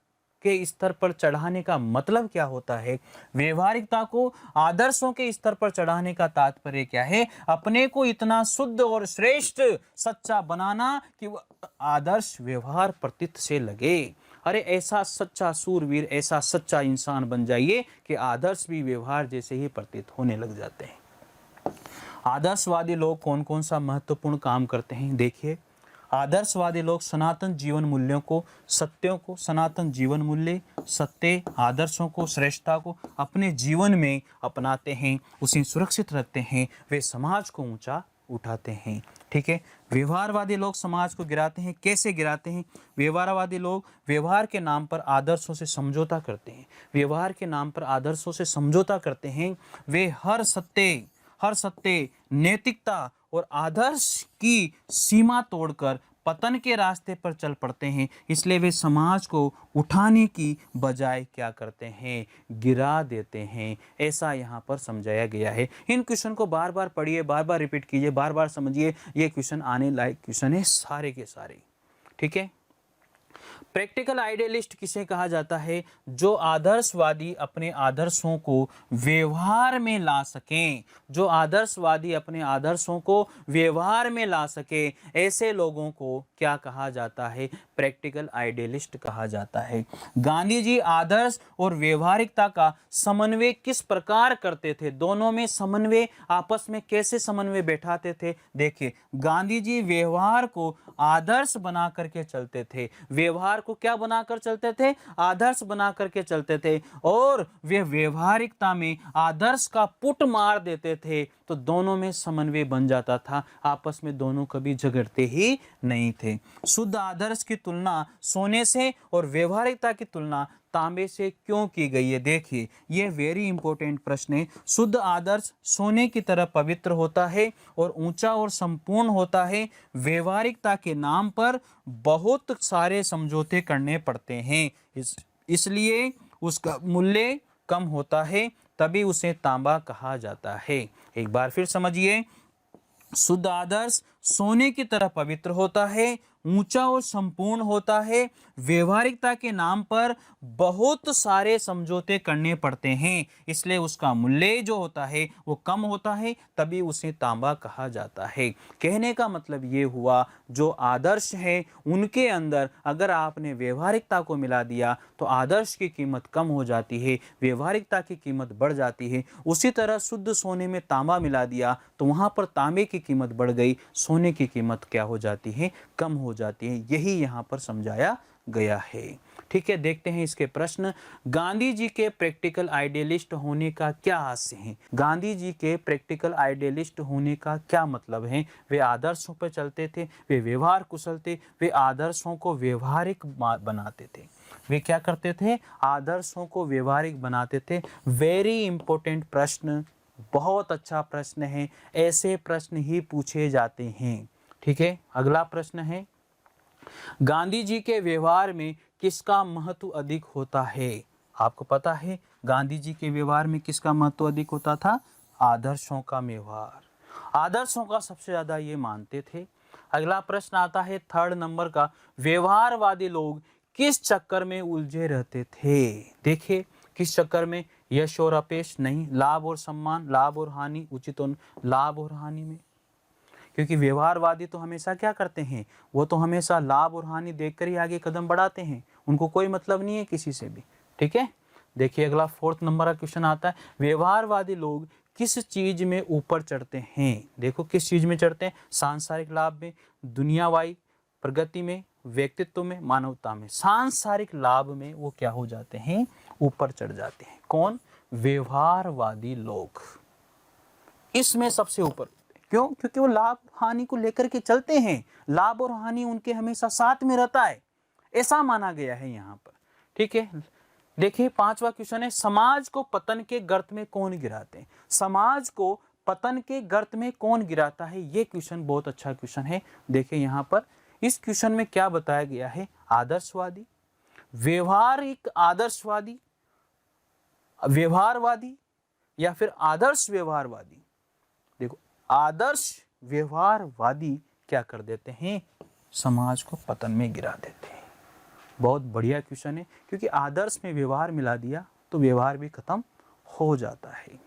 के स्तर पर चढ़ाने का मतलब क्या होता है? व्यवहारिकता को आदर्शों के स्तर पर चढ़ाने का तात्पर्य क्या है? अपने को इतना शुद्ध और श्रेष्ठ सच्चा बनाना कि वह आदर्श व्यवहार प्रतीत से लगे। अरे ऐसा सच्चा सूरवीर, ऐसा सच्चा इंसान बन जाइए कि आदर्श भी व्यवहार जैसे ही प्रतीत होने लग जाते हैं। आदर्शवादी लोग कौन कौन सा महत्वपूर्ण काम करते हैं? देखिए, आदर्शवादी लोग सनातन जीवन मूल्यों को, सत्यों को, सनातन जीवन मूल्य, सत्य, आदर्शों को, श्रेष्ठता को अपने जीवन में अपनाते हैं, उसे सुरक्षित रखते हैं। वे समाज को ऊंचा उठाते हैं। ठीक है, व्यवहारवादी लोग समाज को गिराते हैं। कैसे गिराते हैं? व्यवहारवादी लोग व्यवहार के नाम पर आदर्शों से समझौता करते हैं। व्यवहार के नाम पर आदर्शों से समझौता करते हैं। वे हर सत्य, नैतिकता और आदर्श की सीमा तोड़कर पतन के रास्ते पर चल पड़ते हैं। इसलिए वे समाज को उठाने की बजाय क्या करते हैं? गिरा देते हैं। ऐसा यहाँ पर समझाया गया है। इन क्वेश्चन को बार बार पढ़िए, बार बार रिपीट कीजिए, बार बार समझिए। ये क्वेश्चन आने लायक क्वेश्चन है सारे के सारे। ठीक है, प्रैक्टिकल आइडियलिस्ट किसे कहा जाता है? जो आदर्शवादी अपने आदर्शों को व्यवहार में ला सकें, जो आदर्शवादी अपने आदर्शों को व्यवहार में ला सके, ऐसे लोगों को क्या कहा जाता है? प्रैक्टिकल आइडियलिस्ट कहा जाता है। गांधी जी आदर्श और व्यवहारिकता का समन्वय किस प्रकार करते थे? दोनों में समन्वय, आपस में कैसे समन्वय बैठाते थे? देखिए, गांधी जी व्यवहार को आदर्श बना करके चलते थे। व्यवहार को क्या बनाकर चलते थे? आदर्श बना करके चलते थे। और वे व्यवहारिकता में आदर्श का पुट मार देते थे, तो दोनों में समन्वय बन जाता था। आपस में दोनों कभी झगड़ते ही नहीं थे। शुद्ध आदर्श की तुलना सोने से और व्यवहारिकता की तुलना तांबे से क्यों की गई है? देखिए, ये वेरी इंपॉर्टेंट प्रश्न है। शुद्ध आदर्श सोने की तरह पवित्र होता है और ऊंचा और संपूर्ण होता है। व्यवहारिकता के नाम पर बहुत सारे समझौते करने पड़ते हैं, इसलिए उसका मूल्य कम होता है, तभी उसे तांबा कहा जाता है। एक बार फिर समझिए, शुद्ध आदर्श सोने की तरह पवित्र होता है, ऊंचा और संपूर्ण होता है। व्यवहारिकता के नाम पर बहुत सारे समझौते करने पड़ते हैं, इसलिए उसका मूल्य जो होता है वो कम होता है, तभी उसे तांबा कहा जाता है। कहने का मतलब ये हुआ, जो आदर्श है उनके अंदर अगर आपने व्यवहारिकता को मिला दिया तो आदर्श की कीमत कम हो जाती है, व्यवहारिकता की कीमत बढ़ जाती है। उसी तरह शुद्ध सोने में तांबा मिला दिया तो वहां पर तांबे की कीमत बढ़ गई, सोने की कीमत क्या हो जाती है? कम हो जाती है। यही यहाँ पर समझाया गया है। ठीक है, देखते हैं इसके प्रश्न। गांधी जी के प्रैक्टिकल आइडियलिस्ट होने का क्या आशय है? गांधी जी के प्रैक्टिकल आइडियलिस्ट होने का क्या मतलब है? वे आदर्शों पर चलते थे, वे व्यवहार कुशल थे, वे आदर्शों को व्यवहारिक बनाते थे। वे क्या करते थे? आदर्शों को व्यवहारिक बनाते थे। वेरी इंपॉर्टेंट प्रश्न, बहुत अच्छा प्रश्न है, ऐसे प्रश्न ही पूछे जाते हैं। ठीक है, अगला प्रश्न है, गांधी जी के व्यवहार में किसका महत्व अधिक होता है? आपको पता है गांधी जी के व्यवहार में किसका महत्व अधिक होता था? आदर्शों का व्यवहार, आदर्शों का सबसे ज्यादा ये मानते थे। अगला प्रश्न आता है 3rd नंबर का, व्यवहारवादी लोग किस चक्कर में उलझे रहते थे? देखिए किस चक्कर में? यश और अपेश नहीं, लाभ और सम्मान, लाभ और हानि, उचित और लाभ और हानि में। क्योंकि व्यवहारवादी तो हमेशा क्या करते हैं? वो तो हमेशा लाभ और हानि देखकर ही आगे कदम बढ़ाते हैं, उनको कोई मतलब नहीं है किसी से भी। ठीक है, देखिए अगला 4th नंबर का क्वेश्चन आता है, व्यवहारवादी लोग किस चीज में ऊपर चढ़ते हैं? देखो किस चीज में चढ़ते हैं? सांसारिक लाभ में, दुनियावाई प्रगति में, व्यक्तित्व में, मानवता में। सांसारिक लाभ में वो क्या हो जाते हैं? ऊपर चढ़ जाते हैं। कौन? व्यवहारवादी लोग इसमें सबसे ऊपर। क्यों? क्योंकि वो लाभ हानि को लेकर के चलते हैं, लाभ और हानि उनके हमेशा साथ में रहता है, ऐसा माना गया है यहाँ पर। ठीक है, देखिए 5वां क्वेश्चन है, समाज को पतन के गर्त में कौन गिराते हैं? समाज को पतन के गर्त में कौन गिराता है? ये क्वेश्चन बहुत अच्छा क्वेश्चन है। देखिए यहाँ पर इस क्वेश्चन में क्या बताया गया है? आदर्शवादी, व्यवहारिक आदर्शवादी, व्यवहारवादी या फिर आदर्श व्यवहारवादी। देखो आदर्श व्यवहारवादी क्या कर देते हैं? समाज को पतन में गिरा देते हैं। बहुत बढ़िया क्वेश्चन है, क्योंकि आदर्श में व्यवहार मिला दिया तो व्यवहार भी खत्म हो जाता है।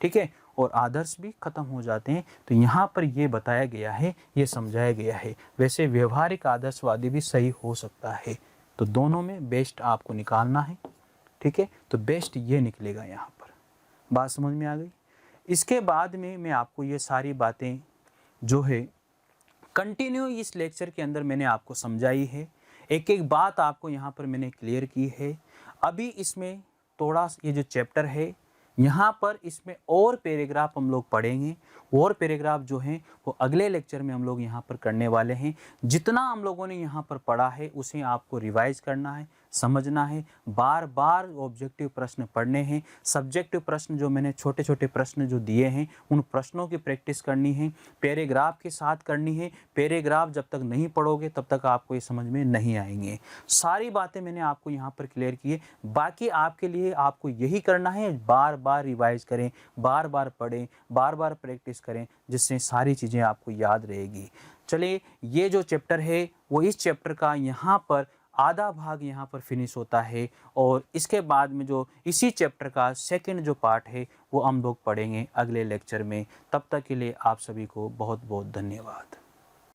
ठीक है, और आदर्श भी खत्म हो जाते हैं। तो यहाँ पर ये बताया गया है, ये समझाया गया है। वैसे व्यवहारिक आदर्शवादी भी सही हो सकता है, तो दोनों में बेस्ट आपको निकालना है। ठीक है, तो बेस्ट ये निकलेगा यहाँ पर। बात समझ में आ गई? इसके बाद में मैं आपको ये सारी बातें जो है कंटिन्यू इस लेक्चर के अंदर मैंने आपको समझाई है, एक एक बात आपको यहाँ पर मैंने क्लियर की है। अभी इसमें थोड़ा ये जो चैप्टर है यहाँ पर इसमें और पैराग्राफ हम लोग पढ़ेंगे, और पैराग्राफ जो हैं वो अगले लेक्चर में हम लोग यहाँ पर करने वाले हैं। जितना हम लोगों ने यहाँ पर पढ़ा है उसे आपको रिवाइज करना है, समझना है, बार बार ऑब्जेक्टिव प्रश्न पढ़ने हैं। सब्जेक्टिव प्रश्न जो मैंने छोटे छोटे प्रश्न जो दिए हैं उन प्रश्नों की प्रैक्टिस करनी है, पैराग्राफ के साथ करनी है। पैराग्राफ जब तक नहीं पढ़ोगे तब तक आपको ये समझ में नहीं आएंगे। सारी बातें मैंने आपको यहाँ पर क्लियर की है। बाकी आपके लिए आपको यही करना है, बार बार रिवाइज करें, बार बार पढ़ें, बार बार प्रैक्टिस करें, जिससे सारी चीज़ें आपको याद रहेगी। चलिए, ये जो चैप्टर है वो इस चैप्टर का यहाँ पर आधा भाग यहाँ पर फिनिश होता है, और इसके बाद में जो इसी चैप्टर का सेकंड जो पार्ट है वो हम लोग पढ़ेंगे अगले लेक्चर में। तब तक के लिए आप सभी को बहुत बहुत धन्यवाद।